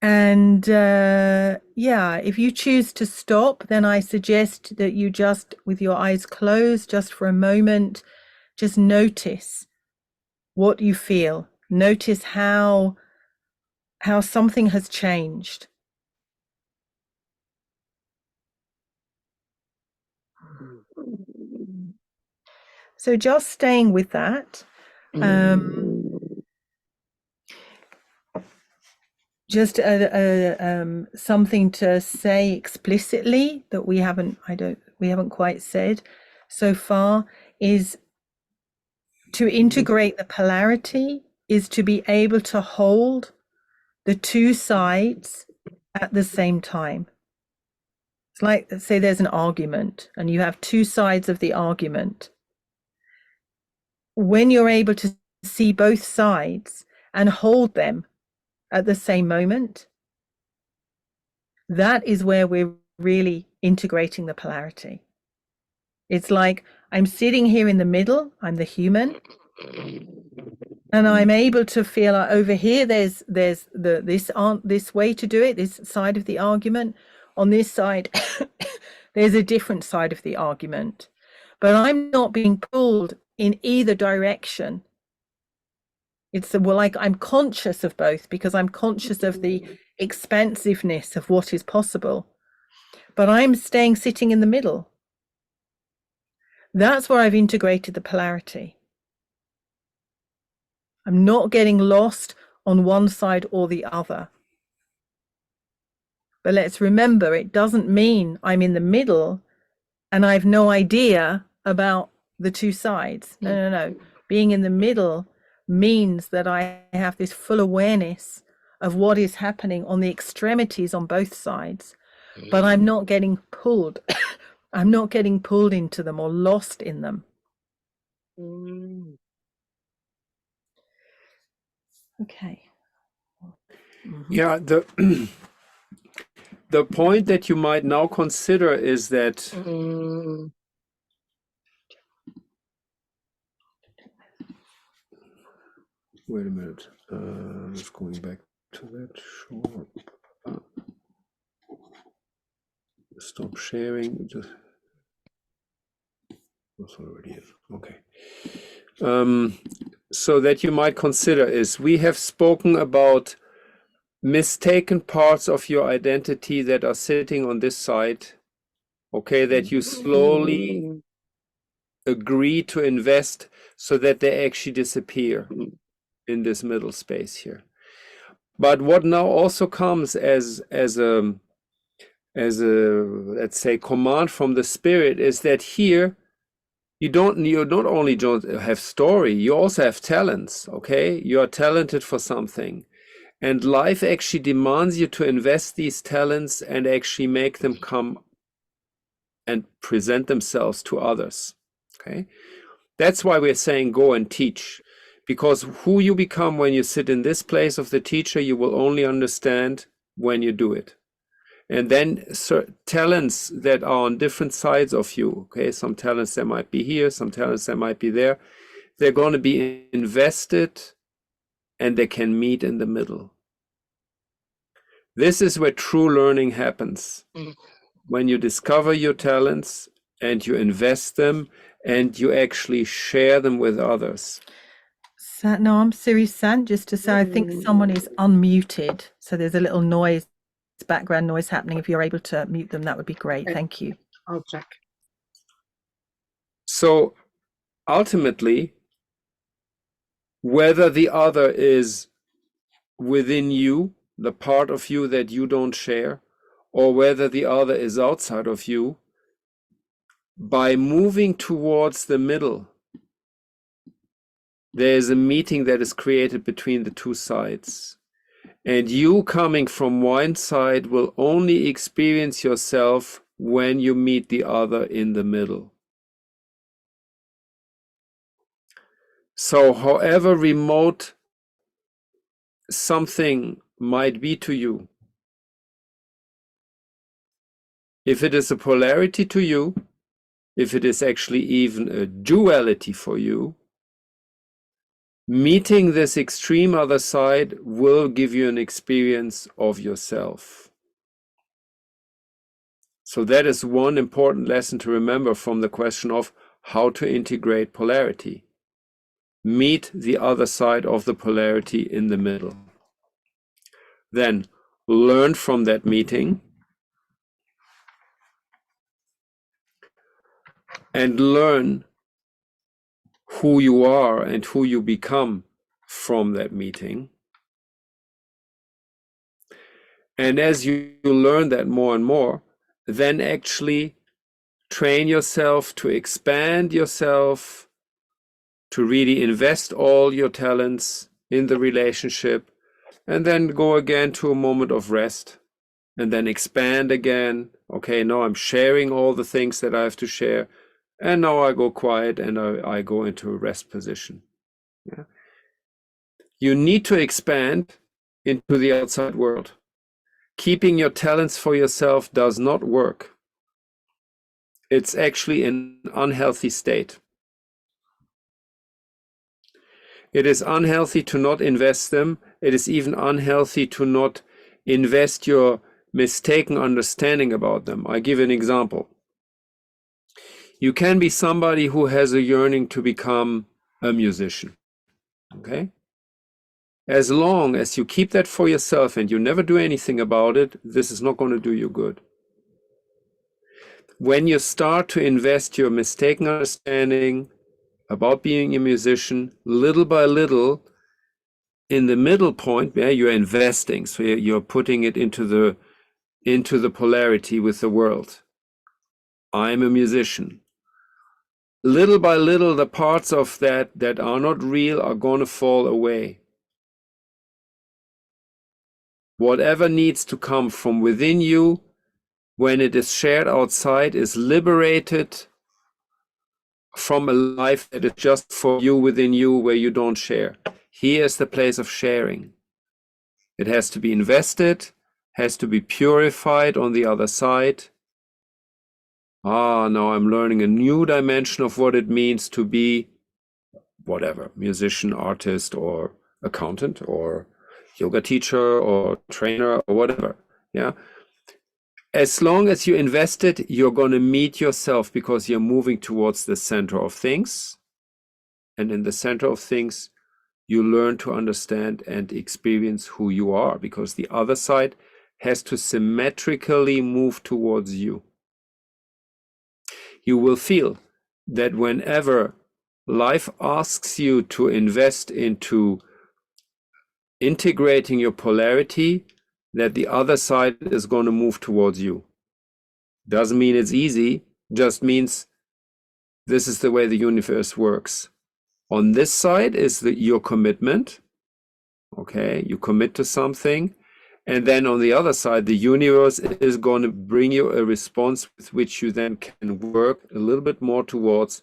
And if you choose to stop, then I suggest that you just, with your eyes closed, just for a moment, just notice what you feel. Notice how something has changed. So just staying with that. Just something to say explicitly that we haven't quite said so far is to integrate the polarity, is to be able to hold the two sides at the same time. It's like, let's say there's an argument and you have two sides of the argument. When you're able to see both sides and hold them at the same moment, that is where we're really integrating the polarity. It's like I'm sitting here in the middle, I'm the human, and I'm able to feel over here there's this way to do it, this side of the argument. On this side there's a different side of the argument. But I'm not being pulled in either direction. It's like I'm conscious of both, because I'm conscious of the expansiveness of what is possible. But I'm sitting in the middle. That's where I've integrated the polarity. I'm not getting lost on one side or the other. But let's remember, it doesn't mean I'm in the middle and I've no idea about the two sides. No. Being in the middle means that I have this full awareness of what is happening on the extremities on both sides, but I'm not getting pulled. I'm not getting pulled into them or lost in them. Okay. Yeah, the point that you might now consider is that wait a minute. Just going back to that. Sure. Stop sharing. Just already is. Okay. So that you might consider is, we have spoken about mistaken parts of your identity that are sitting on this side, okay, that you slowly agree to invest so that they actually disappear in this middle space here. But what now also comes as a let's say command from the spirit is that here you not only don't have story, you also have talents, okay? You are talented for something. And life actually demands you to invest these talents and actually make them come and present themselves to others, okay? That's why we're saying go and teach. Because who you become when you sit in this place of the teacher, you will only understand when you do it. And then talents that are on different sides of you, okay? Some talents that might be here, some talents that might be there. They're going to be invested and they can meet in the middle. This is where true learning happens. When you discover your talents and you invest them and you actually share them with others. No, I'm serious, Sant, just to say, I think someone is unmuted. So there's a little noise, background noise happening. If you're able to mute them, that would be great. Thank you. I'll check. So ultimately, whether the other is within you, the part of you that you don't share, or whether the other is outside of you, by moving towards the middle, there is a meeting that is created between the two sides. And you coming from one side will only experience yourself when you meet the other in the middle. So however remote something might be to you, if it is a polarity to you, if it is actually even a duality for you, meeting this extreme other side will give you an experience of yourself. So that is one important lesson to remember from the question of how to integrate polarity. Meet the other side of the polarity in the middle. Then learn from that meeting and learn who you are and who you become from that meeting. And as you learn that more and more, then actually train yourself to expand yourself, to really invest all your talents in the relationship, and then go again to a moment of rest, and then expand again. Okay, now I'm sharing all the things that I have to share, and now I go quiet and I go into a rest position. Yeah. You need to expand into the outside world. Keeping your talents for yourself does not work. It's actually an unhealthy state. It is unhealthy to not invest them. It is even unhealthy to not invest your mistaken understanding about them. I give an example. You can be somebody who has a yearning to become a musician, okay? As long as you keep that for yourself and you never do anything about it, this is not going to do you good. When you start to invest your mistaken understanding about being a musician, little by little, in the middle point where you're investing, so you're putting it into the polarity with the world. I'm a musician. Little by little, the parts of that are not real are going to fall away. Whatever needs to come from within you, when it is shared outside, is liberated from a life that is just for you within you, where you don't share. Here is the place of sharing. It has to be invested, has to be purified on the other side. Now I'm learning a new dimension of what it means to be whatever, musician, artist, or accountant, or yoga teacher, or trainer, or whatever. Yeah. As long as you invest it, you're going to meet yourself, because you're moving towards the center of things. And in the center of things, you learn to understand and experience who you are, because the other side has to symmetrically move towards you. You will feel that whenever life asks you to invest into integrating your polarity, that the other side is going to move towards you. Doesn't mean it's easy, just means this is the way the universe works. On this side is your commitment. Okay, you commit to something. And then on the other side, the universe is going to bring you a response with which you then can work a little bit more towards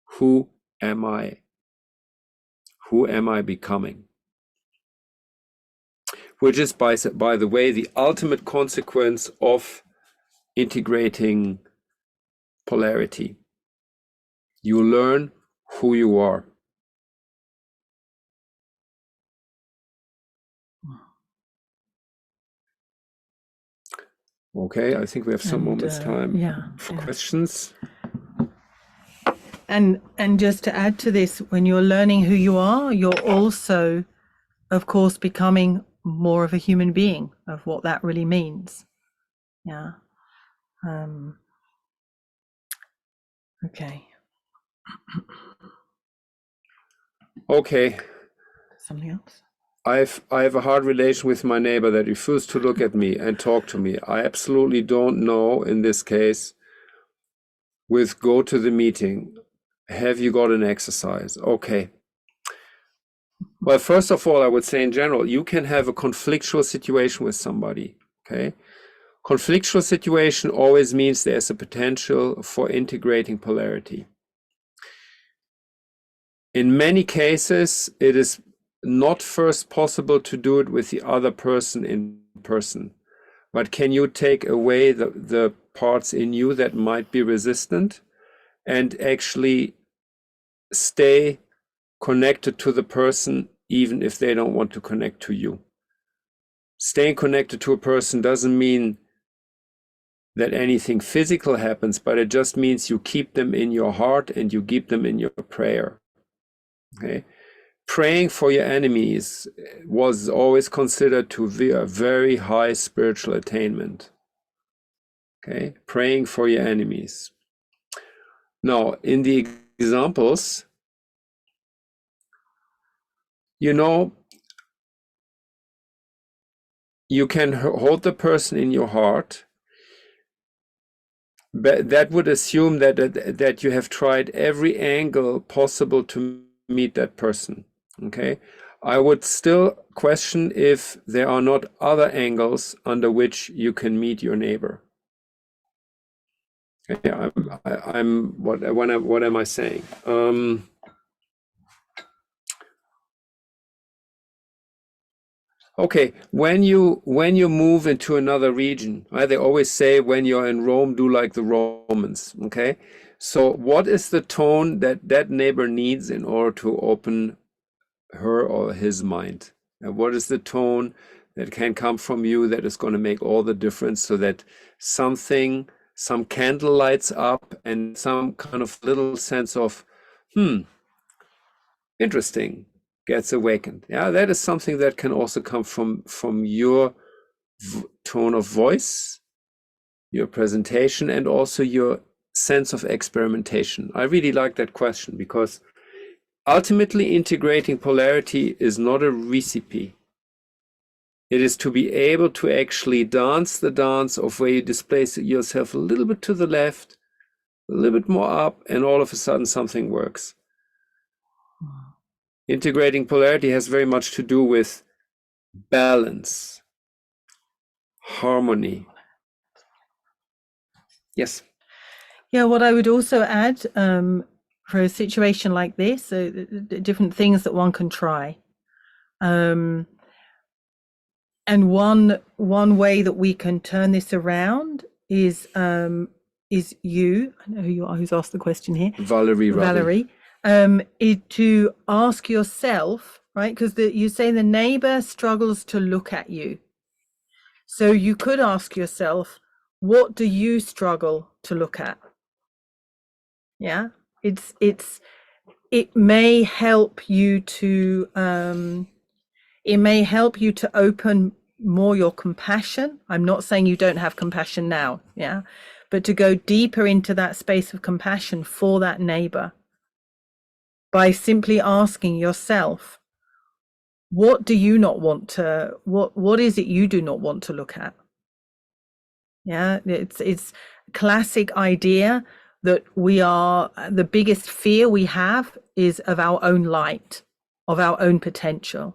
who am I? Who am I becoming? Which is, by the way, the ultimate consequence of integrating polarity. You learn who you are. Okay, I think we have some moments time for questions. And just to add to this, when you're learning who you are, you're also, of course, becoming more of a human being, of what that really means. Yeah. Okay. Okay. Something else? I have a hard relation with my neighbor that refused to look at me and talk to me. I absolutely don't know in this case with go to the meeting. Have you got an exercise? Okay. Well, first of all, I would say in general, you can have a conflictual situation with somebody. Okay. Conflictual situation always means there's a potential for integrating polarity. In many cases, it is not first possible to do it with the other person in person, but can you take away the parts in you that might be resistant and actually stay connected to the person even if they don't want to connect to you? Staying connected to a person doesn't mean that anything physical happens, but it just means you keep them in your heart and you keep them in your prayer. Okay. Praying for your enemies was always considered to be a very high spiritual attainment. Okay, praying for your enemies. Now, in the examples, you can hold the person in your heart, but that would assume that you have tried every angle possible to meet that person. Okay, I would still question if there are not other angles under which you can meet your neighbor. Okay, what am I saying? Okay, when you move into another region, right? They always say when you're in Rome, do like the Romans. Okay, so what is the tone that neighbor needs in order to open her or his mind? And what is the tone that can come from you that is going to make all the difference, so that something some candle lights up and some kind of little sense of, interesting, gets awakened. Yeah, that is something that can also come from your tone of voice, your presentation, and also your sense of experimentation. I really like that question, because ultimately integrating polarity is not a recipe. It is to be able to actually dance the dance of where you displace yourself a little bit to the left, a little bit more up, and all of a sudden something works. Integrating polarity has very much to do with balance, harmony. Yes. Yeah, what I would also add for a situation like this, so different things that one can try. And one way that we can turn this around is you. I know who you are, who's asked the question here. Valerie. Is to ask yourself, right? Because you say the neighbor struggles to look at you. So you could ask yourself, what do you struggle to look at? Yeah, it may help you to open more your compassion. I'm not saying you don't have compassion now, yeah, but to go deeper into that space of compassion for that neighbor by simply asking yourself, what do you not want to, what is it you do not want to look at? Yeah, it's classic idea that the biggest fear we have is of our own light, of our own potential.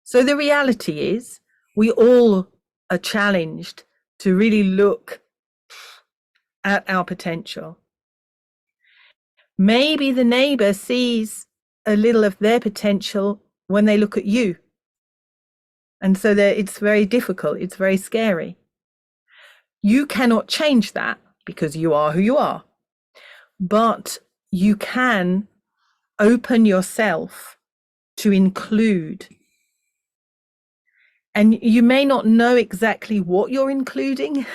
So the reality is we all are challenged to really look at our potential. Maybe the neighbor sees a little of their potential when they look at you. And so it's very difficult. It's very scary. You cannot change that because you are who you are. But you can open yourself to include. And you may not know exactly what you're including,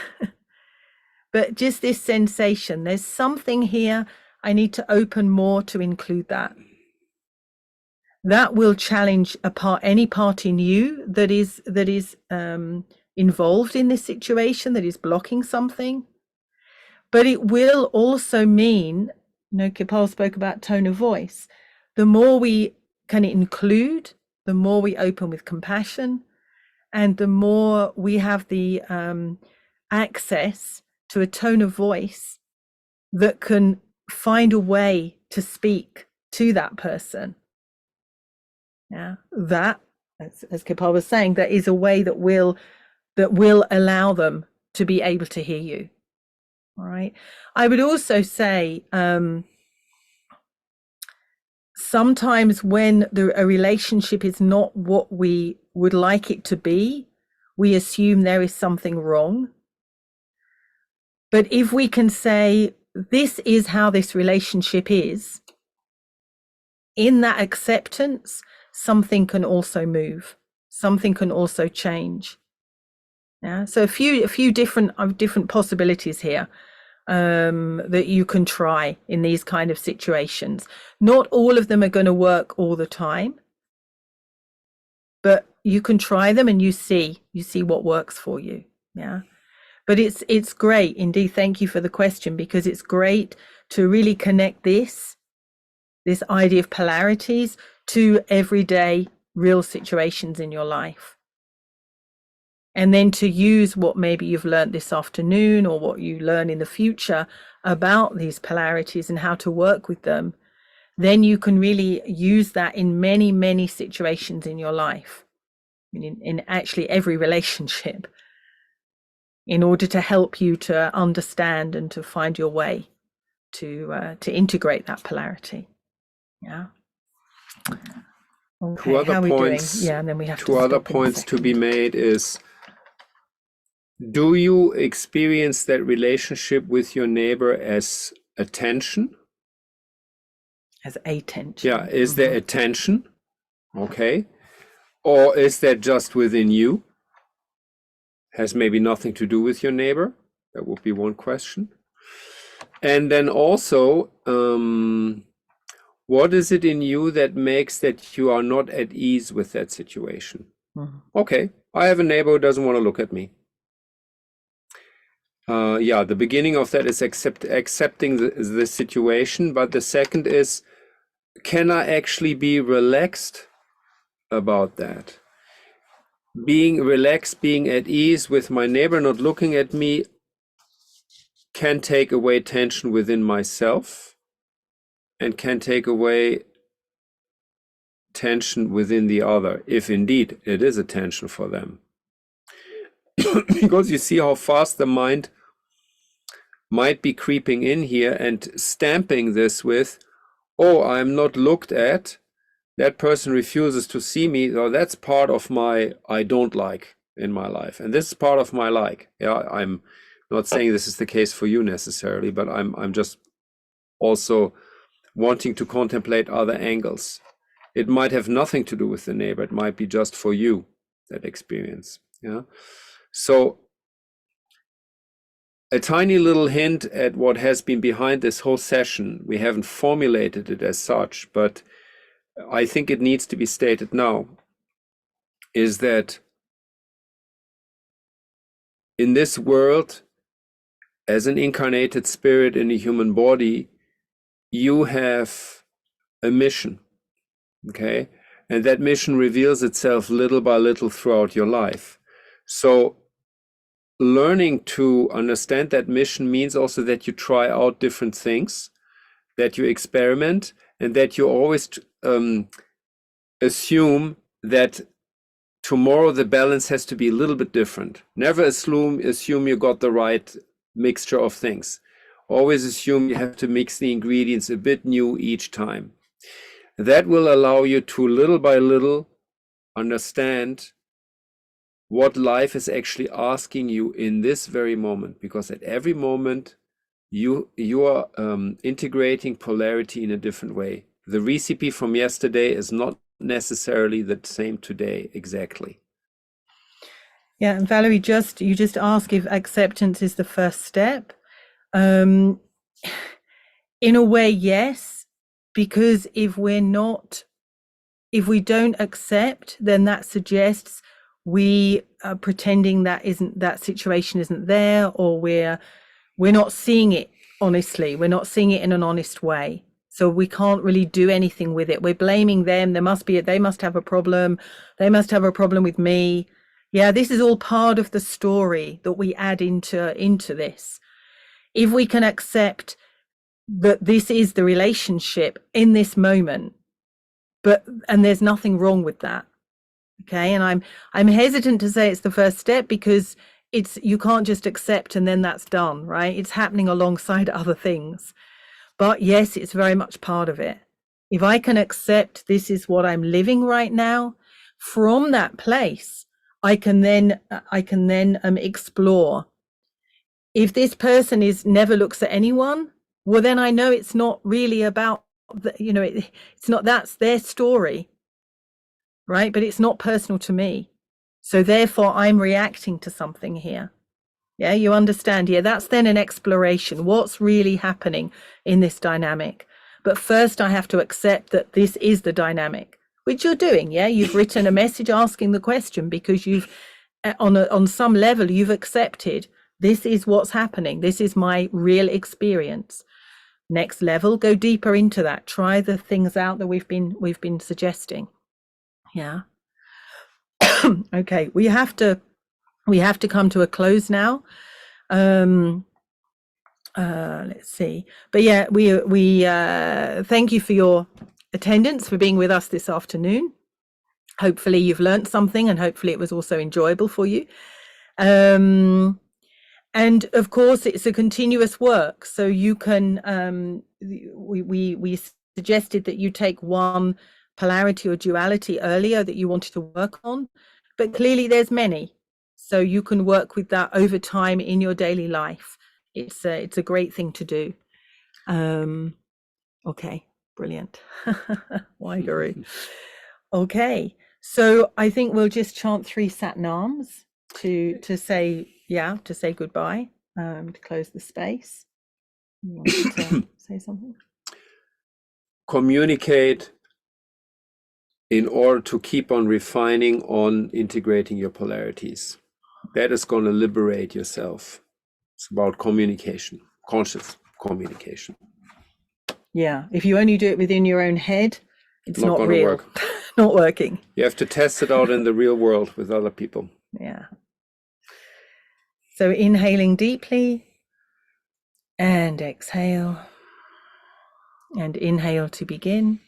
but just this sensation, there's something here, I need to open more to include that. That will challenge any part in you that is involved in this situation, that is blocking something. But it will also mean, Kirpal spoke about tone of voice. The more we can include, the more we open with compassion, and the more we have the access to a tone of voice that can find a way to speak to that person. Yeah, that, as Kirpal was saying, that is a way that will allow them to be able to hear you. All right. I would also say sometimes when a relationship is not what we would like it to be, we assume there is something wrong. But if we can say, this is how this relationship is, in that acceptance, something can also move, something can also change. Yeah. So a few different possibilities here. That you can try in these kind of situations. Not all of them are going to work all the time, but you can try them and you see what works for you. Yeah. But it's great indeed. Thank you for the question, because it's great to really connect this idea of polarities to everyday real situations in your life. And then to use what maybe you've learned this afternoon or what you learn in the future about these polarities and how to work with them, then you can really use that in many, many situations in your life, in actually every relationship, in order to help you to understand and to find your way to integrate that polarity. Yeah. Okay, two other how are we points, doing? Yeah, and then we have two other points to be made is, do you experience that relationship with your neighbor as attention? As attention. Yeah, is there attention? Okay. Or is that just within you? Has maybe nothing to do with your neighbor? That would be one question. And then also, what is it in you that makes that you are not at ease with that situation? Okay, I have a neighbor who doesn't want to look at me. Yeah, the beginning of that is accepting the situation, but the second is, can I actually be relaxed about that? Being relaxed, being at ease with my neighbor not looking at me can take away tension within myself and can take away tension within the other, if indeed it is a tension for them. Because you see how fast the mind might be creeping in here and stamping this with, oh, I'm not looked at, that person refuses to see me, so that's part of my I don't like in my life, and this is part of my like. Yeah, I'm not saying this is the case for you necessarily, but I'm just also wanting to contemplate other angles. It might have nothing to do with the neighbor, it might be just for you, that experience. Yeah. So a tiny little hint at what has been behind this whole session. We haven't formulated it as such, but I think it needs to be stated now, is that in this world, as an incarnated spirit in a human body, you have a mission, okay? And that mission reveals itself little by little throughout your life. So learning to understand that mission means also that you try out different things, that you experiment, and that you always assume that tomorrow the balance has to be a little bit different. Never assume you got the right mixture of things. Always assume you have to mix the ingredients a bit new each time. That will allow you to little by little understand what life is actually asking you in this very moment, because at every moment you are integrating polarity in a different way. The recipe from yesterday is not necessarily the same today exactly. Yeah, and Valerie, you just ask if acceptance is the first step. In a way, yes, because if we don't accept, then that suggests we are pretending that situation isn't there, or we're not seeing it honestly. We're not seeing it in an honest way. So we can't really do anything with it. We're blaming them. They must have a problem. They must have a problem with me. Yeah, this is all part of the story that we add into this. If we can accept that this is the relationship in this moment, and there's nothing wrong with that. Okay, and I'm hesitant to say it's the first step, because you can't just accept and then that's done, right? It's happening alongside other things. But yes, it's very much part of it. If I can accept this is what I'm living right now, from that place, I can then explore. If this person never looks at anyone, well, then I know it's not really about it's not, that's their story, right? But it's not personal to me. So therefore, I'm reacting to something here. Yeah, you understand? Yeah, that's then an exploration. What's really happening in this dynamic? But first, I have to accept that this is the dynamic, which you're doing. Yeah, you've written a message asking the question because you've, on some level, you've accepted this is what's happening. This is my real experience. Next level, go deeper into that. Try the things out that we've been suggesting. Yeah. Okay, we have to come to a close now. Let's see. But yeah, we thank you for your attendance, for being with us this afternoon. Hopefully you've learned something, and hopefully it was also enjoyable for you. And of course, it's a continuous work. So you can, we suggested that you take one polarity or duality earlier that you wanted to work on, but clearly there's many. So you can work with that over time in your daily life. It's a great thing to do. Okay, brilliant. Why, Guru? Okay, so I think we'll just chant 3 Satnams to say goodbye. to close the space. You wanted to say something? Communicate in order to keep on refining on integrating your polarities. That is going to liberate yourself. It's about communication, conscious communication. Yeah, if you only do it within your own head, it's not going real. to work. Not working. You have to test it out in the real world with other people. Yeah. So inhaling deeply and exhale. And inhale to begin.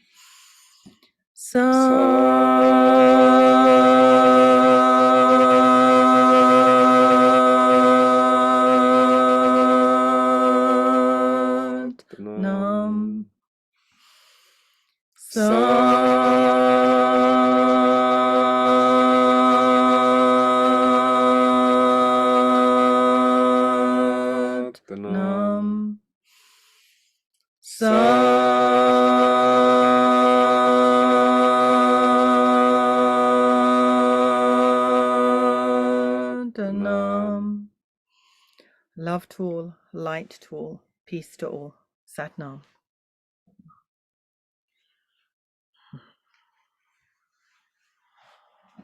Nam. Nam. Nam. Love to all, light to all, peace to all. Sat Nam.